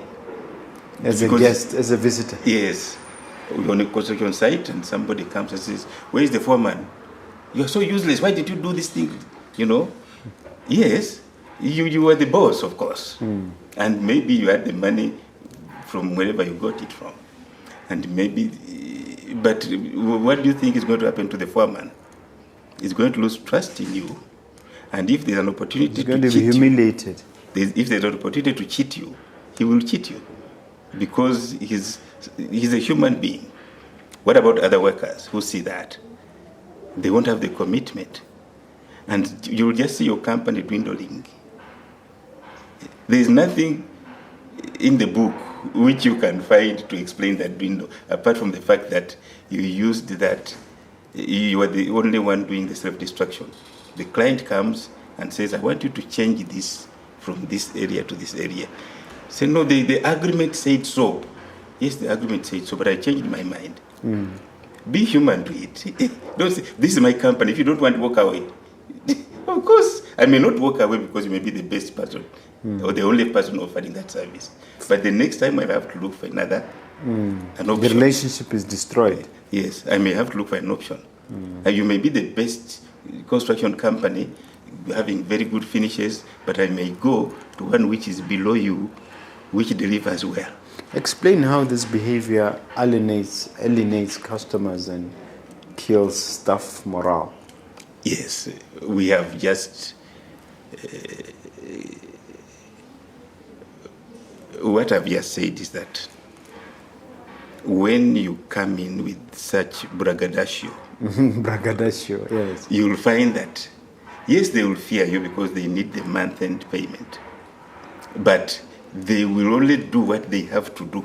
S1: As a guest, as a visitor?
S2: Yes. We're on a construction site and somebody comes and says, "Where is the foreman? You're so useless. Why did you do this thing?" You know? Yes. You were the boss, of course. And maybe you had the money from wherever you got it from. And maybe, but what do you think is going to happen to the foreman? He's going to lose trust in you. And if there's an opportunity
S1: he's going to be humiliated.
S2: If there's an opportunity to cheat you, he will cheat you. Because he's a human being. What about other workers who see that? They won't have the commitment. And you'll just see your company dwindling. There's nothing in the book which you can find to explain that dwindle, apart from the fact that you used that, you are the only one doing the self-destruction. The client comes and says, "I want you to change this from this area to this area." Say, "No, the agreement said so." Yes, the agreement said so, but I changed my mind. Be human to it. Don't say, "This is my company. If you don't want to walk away." Of course, I may not walk away because you may be the best person or the only person offering that service. But the next time I have to look for an option.
S1: The relationship is destroyed.
S2: Yes, I may have to look for an option. And you may be the best construction company, having very good finishes, but I may go to one which is below you, which delivers well.
S1: Explain how this behavior alienates customers and kills staff morale.
S2: Yes, we have just what I've just said is that when you come in with such braggadocio,
S1: yes,
S2: you'll find that, yes, they will fear you because they need the month-end payment, but they will only do what they have to do.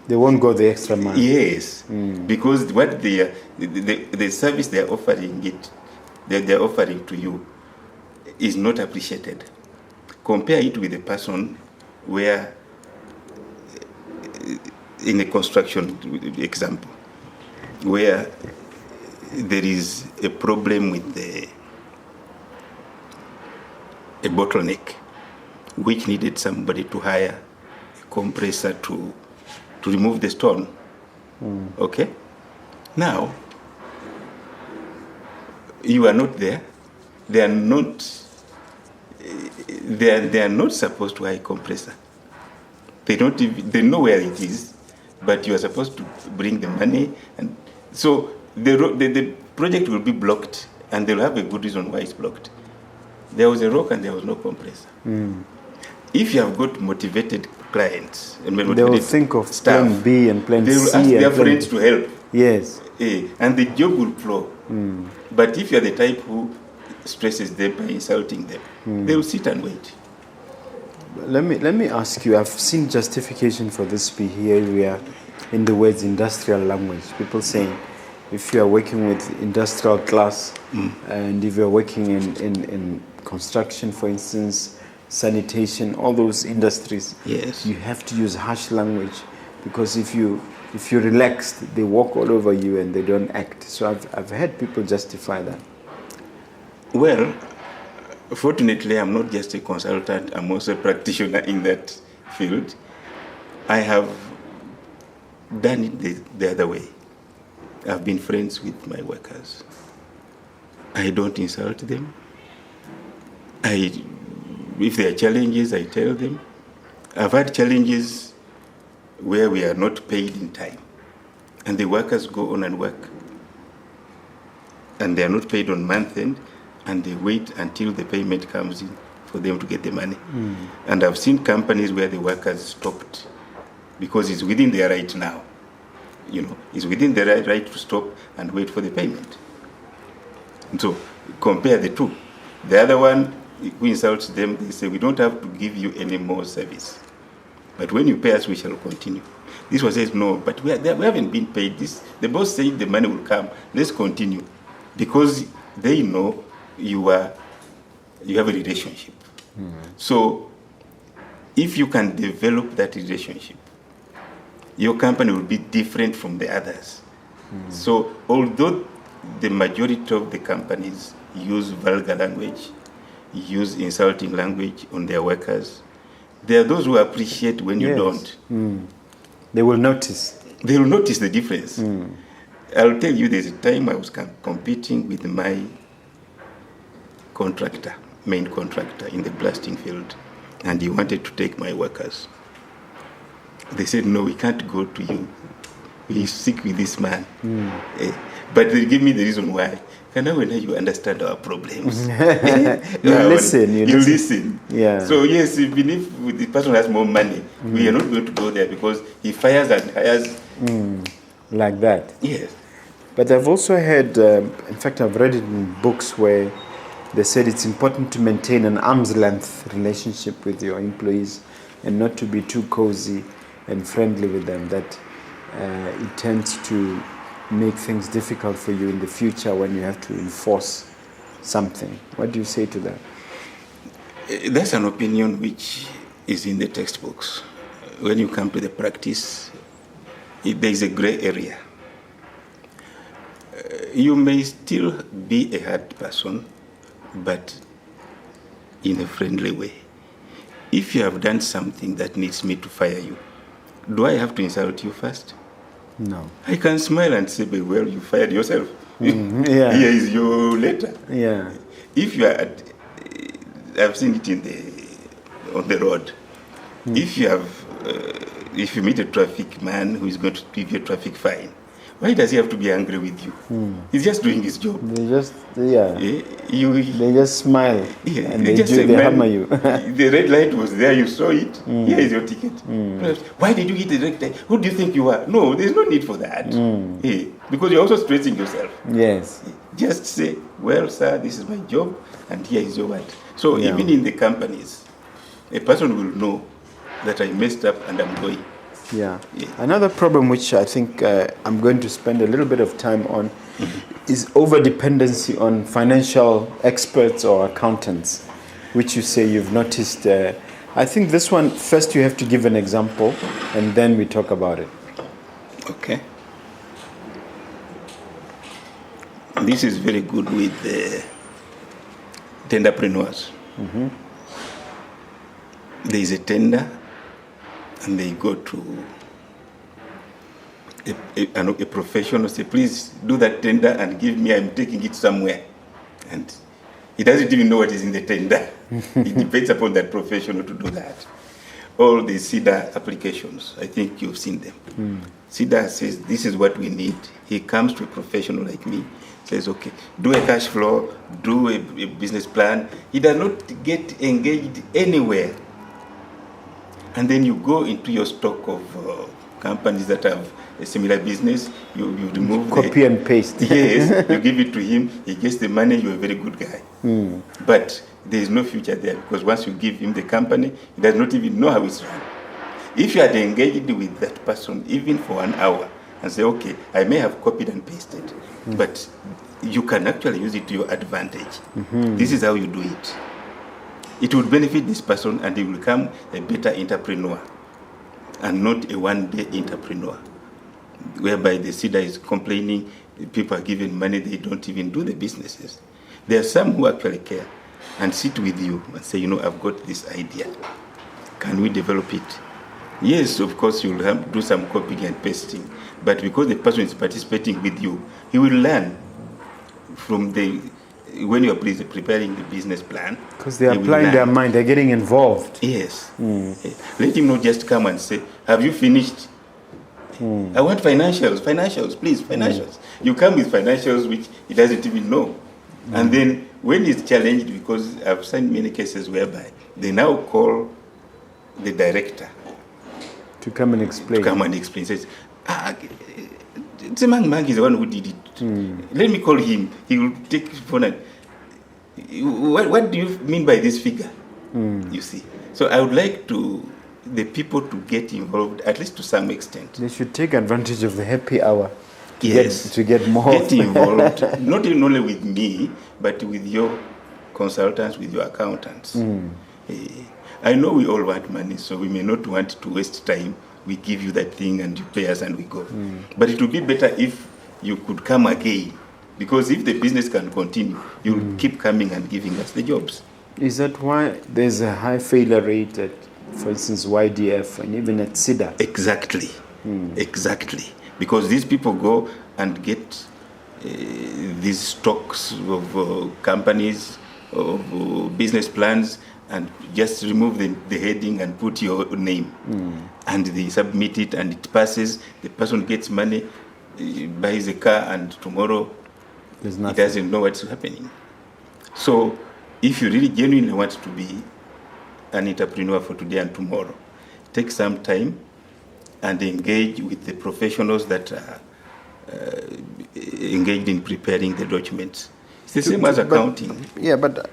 S1: They won't go the extra mile.
S2: Yes, because what the service they are offering they're offering to you is not appreciated. Compare it with a person where, in a construction example, where there is a problem with a bottleneck, which needed somebody to hire a compressor to remove the stone. Okay? Now, you are not there. They are not supposed to hire a compressor. They know where it is, but you are supposed to bring the money, and so the project will be blocked, and they'll have a good reason why it's blocked. There was a rock and there was no compressor. If you have got motivated clients and
S1: they will think of
S2: staff,
S1: plan B and plan C.
S2: They will ask their friends to help.
S1: Yes.
S2: And the job will flow. But if you're the type who stresses them by insulting them, they will sit and wait.
S1: Let me ask you, I've seen justification for this behavior in the words industrial language. People saying, if you are working with industrial class and if you're working in construction, for instance, sanitation, all those industries,
S2: yes,
S1: you have to use harsh language, because if you're relaxed, they walk all over you and they don't act. So I've heard people justify that.
S2: Well, fortunately, I'm not just a consultant, I'm also a practitioner in that field. I have done it the other way. I've been friends with my workers. I don't insult them. If there are challenges, I tell them. I've had challenges where we are not paid in time, and the workers go on and work, and they are not paid on month end, and they wait until the payment comes in for them to get the money. And I've seen companies where the workers stopped because it's within their right now. It's within their right to stop and wait for the payment. And so compare the two. The other one, who insults them, they say, we don't have to give you any more service. But when you pay us, we shall continue. This one says, no, but we haven't been paid this. The boss said the money will come. Let's continue. Because they know you have a relationship. So if you can develop that relationship, your company will be different from the others. So although the majority of the companies use vulgar language, use insulting language on their workers, there are those who appreciate when you don't.
S1: They will notice.
S2: They will notice the difference. I'll tell you, there's a time I was competing with my main contractor in the blasting field, and he wanted to take my workers. They said, no, we can't go to you. We're sick with this man. But they give me the reason why. When you understand our problems.
S1: You listen. Yeah.
S2: So yes, even if the person has more money, we are not going to go there because he fires and hires.
S1: Like that.
S2: Yes.
S1: But I've also heard, in fact, I've read it in books where they said it's important to maintain an arm's length relationship with your employees and not to be too cozy and friendly with them, that it tends to make things difficult for you in the future when you have to enforce something. What do you say to that?
S2: That's an opinion which is in the textbooks. When you come to the practice, there is a gray area. You may still be a hard person, but in a friendly way. If you have done something that needs me to fire you, do I have to insult you first?
S1: No.
S2: I can smile and say, well, you fired yourself.
S1: Yeah.
S2: Here is your letter.
S1: Yeah.
S2: If you are, I've seen it on the road. If you meet a traffic man who is going to give you a traffic fine, why does he have to be angry with you? He's just doing his job.
S1: They just, they just smile and they hammer you.
S2: The red light was there, you saw it. Here is your ticket. Why did you hit the red light? Who do you think you are? No, there's no need for that. Because you're also stressing yourself.
S1: Yes.
S2: Just say, well, sir, this is my job, and here is your word. So even in the companies, a person will know that I messed up and I'm going.
S1: Yeah. Another problem which I think I'm going to spend a little bit of time on is over-dependency on financial experts or accountants, which you say you've noticed. I think this one, first you have to give an example, and then we talk about it.
S2: Okay. This is very good with the tenderpreneurs. There is a tender, and they go to a professional, say, please do that tender and give me, I'm taking it somewhere. And he doesn't even know what is in the tender. It depends upon that professional to do that. All the CEDA applications, I think you've seen them. CEDA says, this is what we need. He comes to a professional like me, says, okay, do a cash flow, do a business plan. He does not get engaged anywhere. And then you go into your stock of companies that have a similar business, you remove
S1: copy and paste.
S2: Yes, you give it to him, he gets the money, you're a very good guy. But there is no future there, because once you give him the company, he does not even know how it's run. If you had engaged with that person, even for 1 hour, and say, okay, I may have copied and pasted, but you can actually use it to your advantage. This is how you do it. It would benefit this person, and he will become a better entrepreneur and not a one-day entrepreneur, whereby the CEDA is complaining, people are given money, they don't even do the businesses. There are some who actually care and sit with you and say, I've got this idea. Can we develop it? Yes, of course, you'll have to do some copying and pasting, but because the person is participating with you, he will learn from when you are preparing the business plan. Because
S1: they are applying their mind, they're getting involved.
S2: Yes. Let him not just come and say, have you finished? I want financials, please, financials. You come with financials which he doesn't even know. And then when it's challenged, because I've seen many cases whereby they now call the director
S1: to come and explain.
S2: Says, Mang is the one who did it. Let me call him. He will take the phone and, what do you mean by this figure? You see. So I would like the people to get involved, at least to some extent.
S1: They should take advantage of the happy hour
S2: to
S1: get more.
S2: Get involved, not only with me, but with your consultants, with your accountants. I know we all want money, so we may not want to waste time. We give you that thing and you pay us and we go. But it would be better if you could come again, because if the business can continue, you'll keep coming and giving us the jobs.
S1: Is that why there's a high failure rate at, for instance, YDF and even at SIDA?
S2: Exactly. Exactly. Because these people go and get these stocks of companies, of business plans, and just remove the heading and put your name. And they submit it and it passes. The person gets money, buys a car, and tomorrow he doesn't know what's happening. So if you really genuinely want to be an entrepreneur for today and tomorrow, take some time and engage with the professionals that are engaged in preparing the documents. It's the same as accounting.
S1: But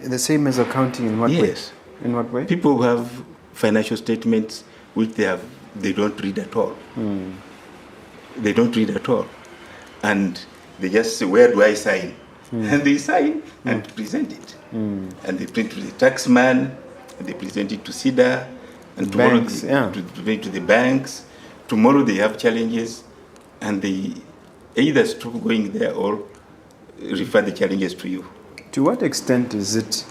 S1: the same as accounting in what way?
S2: Yes.
S1: In what way?
S2: People who have financial statements which they don't read at all. They don't read at all. And they just say, where do I sign? And they sign and present it. And they print to the taxman, and they present it to SIDA, and tomorrow
S1: banks,
S2: to the banks. Tomorrow they have challenges, and they either stop going there or refer the challenges to you.
S1: To what extent is it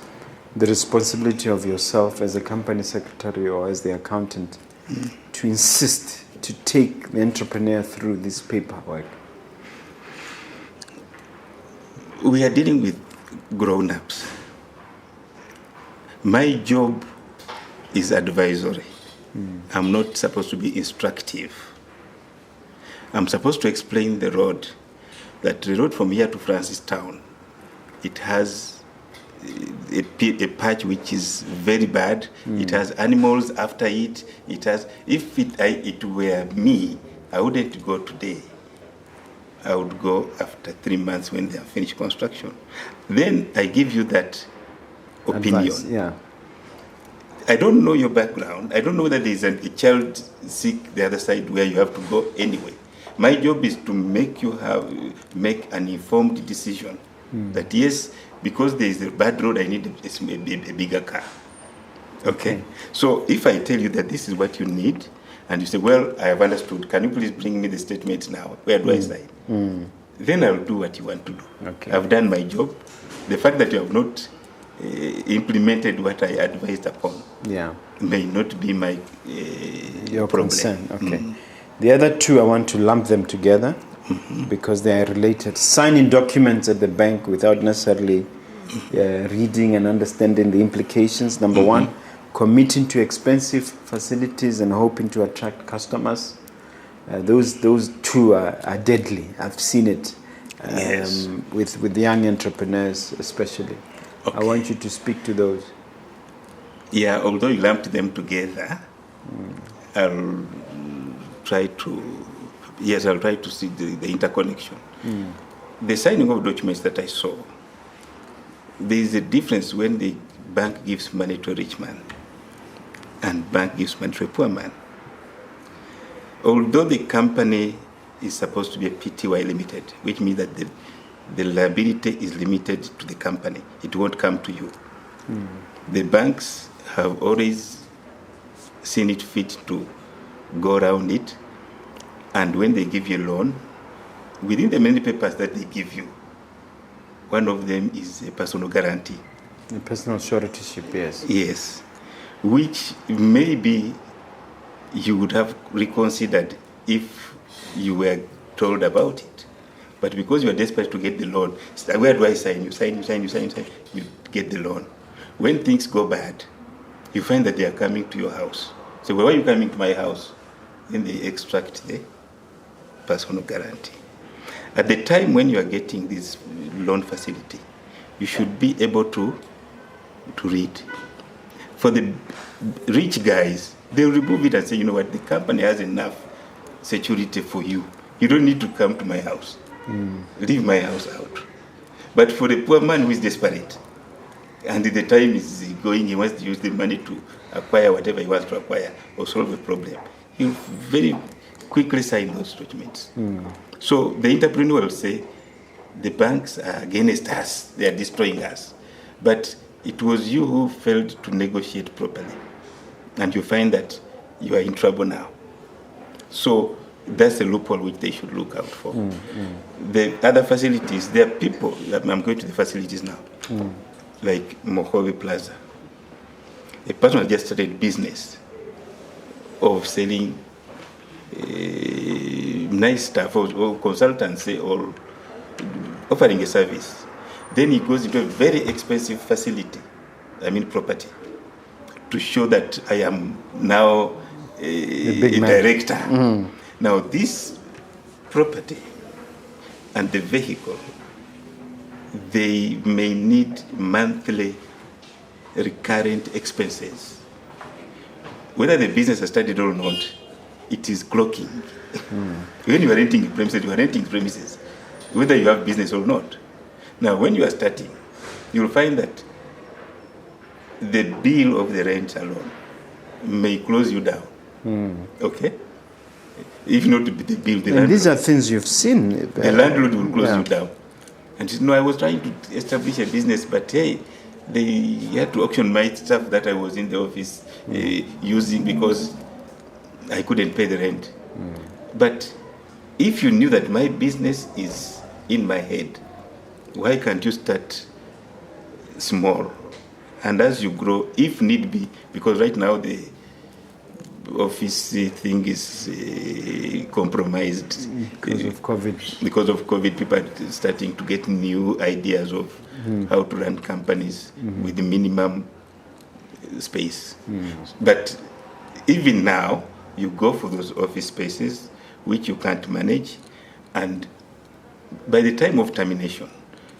S1: the responsibility of yourself as a company secretary or as the accountant to insist to take the entrepreneur through this paperwork?
S2: We are dealing with grown-ups. My job is advisory. I'm not supposed to be instructive. I'm supposed to explain the road, that the road from here to Francistown, it has a patch which is very bad. It has animals after it. It has. If it were me, I wouldn't go today. I would go after 3 months when they have finished construction. Then I give you that opinion.
S1: Advice, yeah.
S2: I don't know your background. I don't know that there is a child sick the other side where you have to go anyway. My job is to make you make an informed decision. That yes, because there is a bad road, I need a bigger car. Okay? So if I tell you that this is what you need, and you say, well, I have understood, can you please bring me the statement now? Where do I sign? Then I'll do what you want to do.
S1: Okay.
S2: I've done my job. The fact that you have not implemented what I advised upon may not be my
S1: your
S2: problem.
S1: Concern. Okay. The other two, I want to lump them together because they are related. Signing documents at the bank without necessarily reading and understanding the implications, number one. Committing to expensive facilities and hoping to attract customers. Those two are deadly. I've seen it with young entrepreneurs especially. I want you to speak to those.
S2: Yeah, although you lumped them together, I'll try to see the interconnection. The signing of documents that I saw, there is a difference when the bank gives money to a rich man and bank gives money to a poor man. Although the company is supposed to be a PTY limited, which means that the liability is limited to the company. It won't come to you. The banks have always seen it fit to go around it, and when they give you a loan, within the many papers that they give you, one of them is a personal guarantee.
S1: A personal suretyship, yes.
S2: Yes, which maybe you would have reconsidered if you were told about it. But because you are desperate to get the loan, where do I sign? You sign, you get the loan. When things go bad, you find that they are coming to your house. So why are you coming to my house? Then they extract the personal guarantee. At the time when you are getting this loan facility, you should be able to read. For the rich guys, they'll remove it and say, you know what, the company has enough security for you. You don't need to come to my house. Leave my house out. But for the poor man who is desperate, and the time is going, he wants to use the money to acquire whatever he wants to acquire or solve a problem, he'll very quickly sign those documents. So the entrepreneur will say, the banks are against us, they are destroying us. But it was you who failed to negotiate properly. And you find that you are in trouble now. So that's a loophole which they should look out for. The other facilities, there are people, I'm going to the facilities now, like Mogobe Plaza. A person has just started business of selling nice stuff or consultancy or offering a service. Then he goes into a very expensive facility, property, to show that I am now a director. Now this property and the vehicle, they may need monthly recurrent expenses. Whether the business has started or not, it is clocking. When you are renting premises, you are renting premises, whether you have business or not. Now, when you are starting, you will find that the bill of the rent alone may close you down. Okay? If not the bill, the landlord.
S1: These are things you've seen.
S2: The landlord will close you down. And you know, I was trying to establish a business, but hey, they had to auction my stuff that I was in the office using because I couldn't pay the rent. But if you knew that my business is in my head, why can't you start small? And as you grow, if need be, because right now the office thing is compromised.
S1: Because of COVID.
S2: Because of COVID, people are starting to get new ideas of how to run companies with the minimum space. But even now, you go for those office spaces which you can't manage, and by the time of termination,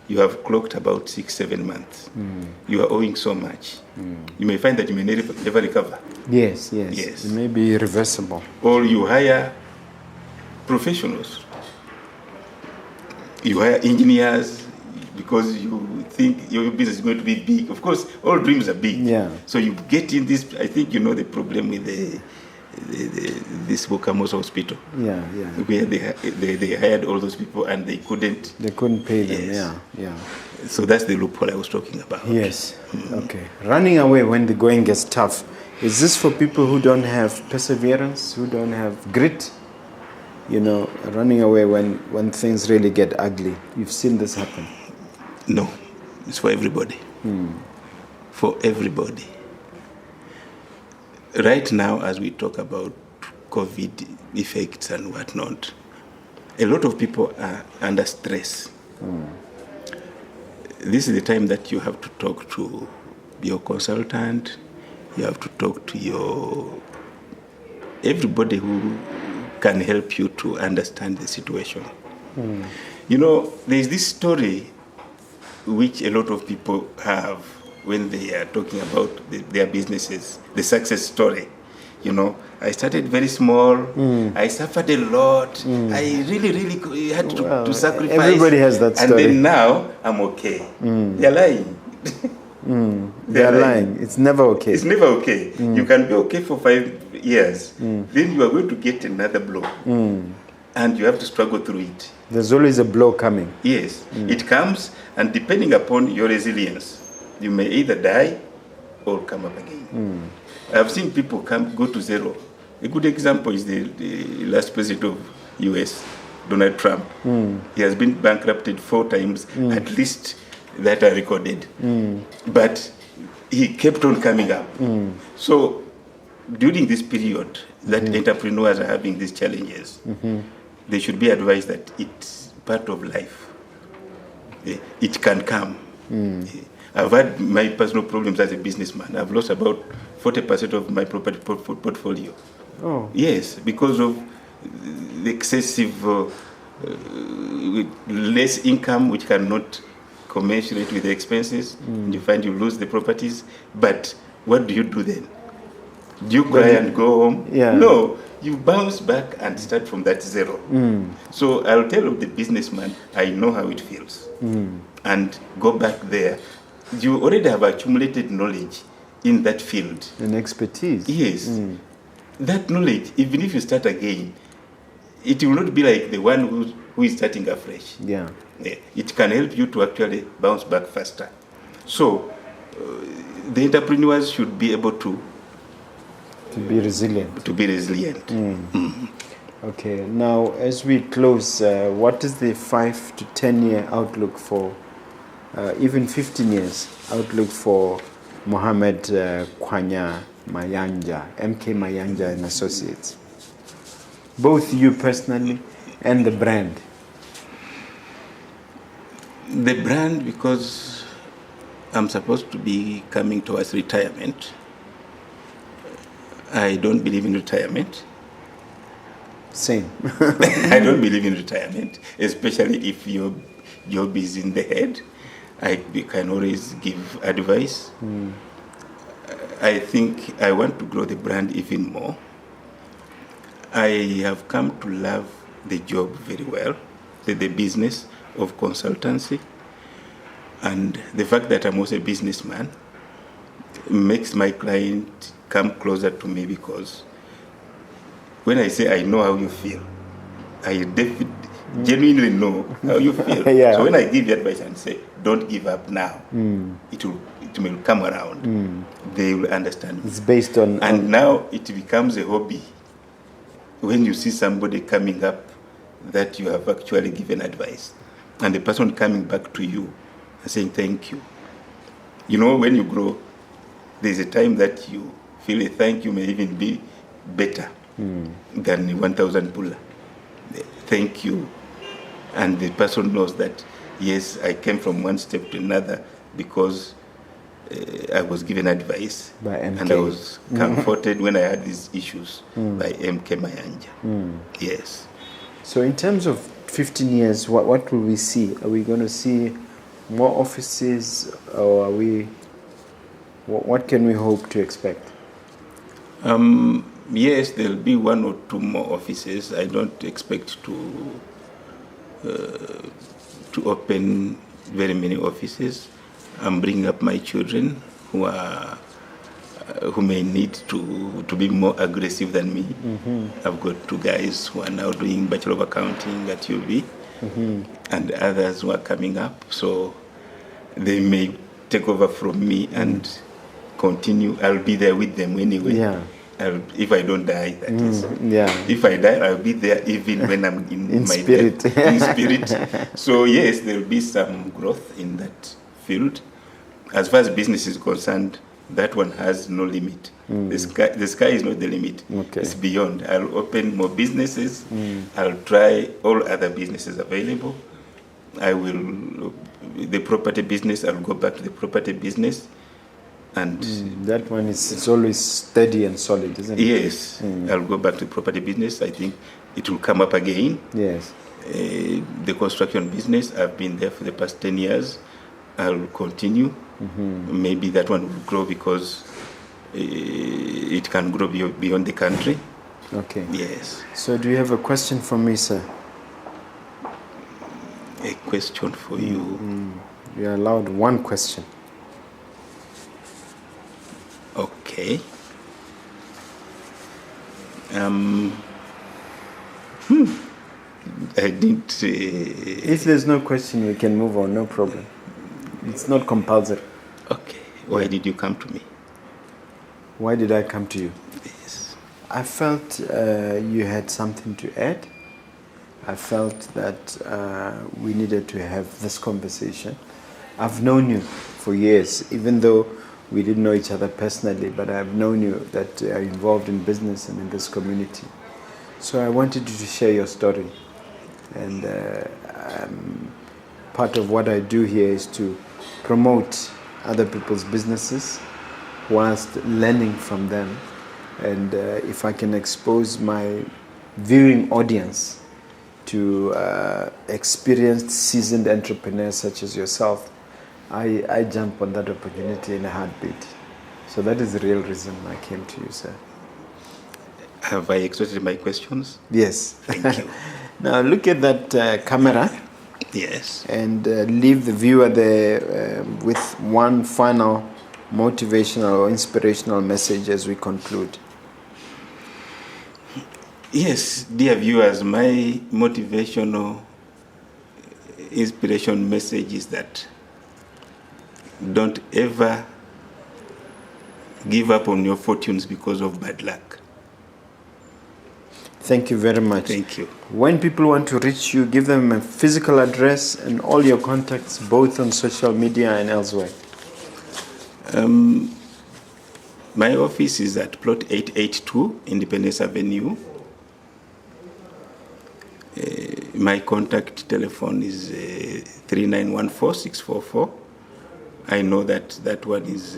S2: you have clocked about 6-7 months. You are owing so much. You may find that you may never recover.
S1: Yes. It may be irreversible.
S2: Or you hire professionals. You hire engineers because you think your business is going to be big. Of course, all dreams are big.
S1: Yeah.
S2: So you get in this, I think you know the problem with this Bokamos hospital.
S1: Yeah.
S2: Where they hired all those people and they couldn't
S1: pay them. Yeah.
S2: So that's the loophole I was talking about.
S1: Yes. Okay. Running away when the going gets tough. Is this for people who don't have perseverance, who don't have grit? You know, running away when things really get ugly. You've seen this happen.
S2: No. It's for everybody. For everybody. Right now, as we talk about COVID effects and whatnot, a lot of people are under stress. This is the time that you have to talk to your consultant, you have to talk to everybody who can help you to understand the situation. You know, there is this story which a lot of people have when they are talking about their businesses, the success story. You know, I started very small, I suffered a lot, I really had to sacrifice.
S1: Everybody has that story.
S2: And then now, I'm okay. They're lying.
S1: They're lying. It's never okay.
S2: It's never okay. You can be okay for 5 years, then you are going to get another blow. And you have to struggle through it.
S1: There's always a blow coming.
S2: Yes, it comes, and depending upon your resilience, you may either die or come up again. I've seen people go to zero. A good example is the last president of US, Donald Trump. He has been bankrupted 4 times, at least that are recorded. But he kept on coming up. So during this period that entrepreneurs are having these challenges, they should be advised that it's part of life. It can come. I've had my personal problems as a businessman. I've lost about 40% of my property portfolio.
S1: Oh.
S2: Yes, because of the excessive less income which cannot commensurate with the expenses, and you find you lose the properties. But what do you do then? Do you cry and go home?
S1: Yeah.
S2: No, you bounce back and start from that zero. So I'll tell the businessman, I know how it feels. And go back there. You already have accumulated knowledge in that field.
S1: And expertise.
S2: Yes. That knowledge, even if you start again, it will not be like the one who is starting afresh.
S1: Yeah.
S2: It can help you to actually bounce back faster. So the entrepreneurs should be able to
S1: be resilient. Okay. Now, as we close, what is the 5 to 10 year outlook for, even 15 years outlook for Mohammed Kwanga Mayanja, MK Mayanja and Associates? Both you personally and the brand.
S2: The brand, because I'm supposed to be coming towards retirement. I don't believe in retirement.
S1: Same.
S2: I don't believe in retirement, especially if your job is in the head. I can always give advice. I think I want to grow the brand even more. I have come to love the job very well, the business of consultancy. And the fact that I'm also a businessman makes my client come closer to me, because when I say I know how you feel, I genuinely know how you feel.
S1: Yeah.
S2: So when I give you advice and say, don't give up now, it will come around. They will understand.
S1: It's based on...
S2: And now it becomes a hobby. When you see somebody coming up that you have actually given advice, and the person coming back to you and saying thank you. You know, when you grow, there's a time that you feel a thank you may even be better than 1,000 pulla. Thank you. And the person knows that, yes, I came from one step to another because I was given advice.
S1: By MK.
S2: And I was comforted when I had these issues by MK Mayanja. Yes.
S1: So in terms of 15 years, what will we see? Are we going to see more offices, or are we... What can we hope to expect?
S2: Yes, there'll be 1 or 2 more offices. I don't expect to open very many offices. I'm bringing up my children who may need to be more aggressive than me. I've got 2 guys who are now doing Bachelor of Accounting at UB, and others who are coming up. So they may take over from me and continue. I'll be there with them anyway.
S1: Yeah.
S2: If I don't die, that is.
S1: Yeah.
S2: If I die, I'll be there even when I'm in my
S1: spirit.
S2: Death, in spirit. So yes, there'll be some growth in that field. As far as business is concerned, that one has no limit. The sky is not the limit.
S1: Okay.
S2: It's beyond. I'll open more businesses. I'll try all other businesses available. The property business, I'll go back to the property business. And
S1: that one it's always steady and solid, isn't it?
S2: Yes. I'll go back to the property business. I think it will come up again.
S1: Yes.
S2: The construction business, I've been there for the past 10 years. I'll continue. Maybe that one will grow because it can grow beyond the country.
S1: Okay.
S2: Yes.
S1: So do you have a question for me, sir?
S2: A question for you.
S1: You're allowed 1 question.
S2: Okay. I didn't...
S1: If there's no question, we can move on, no problem. It's not compulsory.
S2: Okay. Why did you come to me?
S1: Why did I come to you?
S2: Yes.
S1: I felt you had something to add. I felt that we needed to have this conversation. I've known you for years, even though we didn't know each other personally, but I've known you that are involved in business and in this community. So I wanted you to share your story. And part of what I do here is to promote other people's businesses whilst learning from them. And if I can expose my viewing audience to experienced, seasoned entrepreneurs such as yourself, I jump on that opportunity in a heartbeat. So that is the real reason I came to you, sir.
S2: Have I exhausted my questions?
S1: Yes.
S2: Thank you.
S1: Now look at that camera.
S2: Yes.
S1: And leave the viewer there with one final motivational or inspirational message as we conclude.
S2: Yes, dear viewers, my motivational inspiration message is that don't ever give up on your fortunes because of bad luck.
S1: Thank you very much.
S2: Thank you.
S1: When people want to reach you, give them a physical address and all your contacts, both on social media and elsewhere.
S2: My office is at plot 882 Independence Avenue. My contact telephone is 3914-644. I know that one is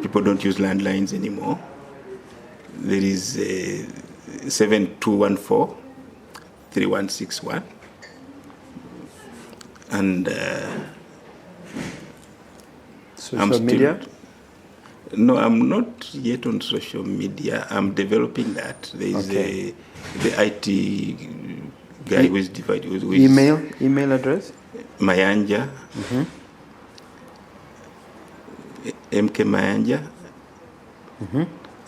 S2: people don't use landlines anymore. There is 7214-3161. And
S1: social media?
S2: No, I'm not yet on social media. I'm developing that. There is the IT guy who is divided.
S1: Email address?
S2: Mayanja. MK Mayanja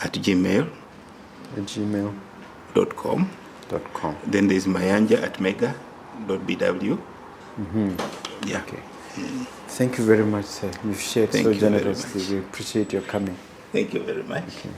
S2: at gmail.com. Then there's Mayanja at mega.bw. Yeah.
S1: Okay. Thank you very much, sir. You've shared so generously. We appreciate your coming.
S2: Thank you very much.
S1: Okay.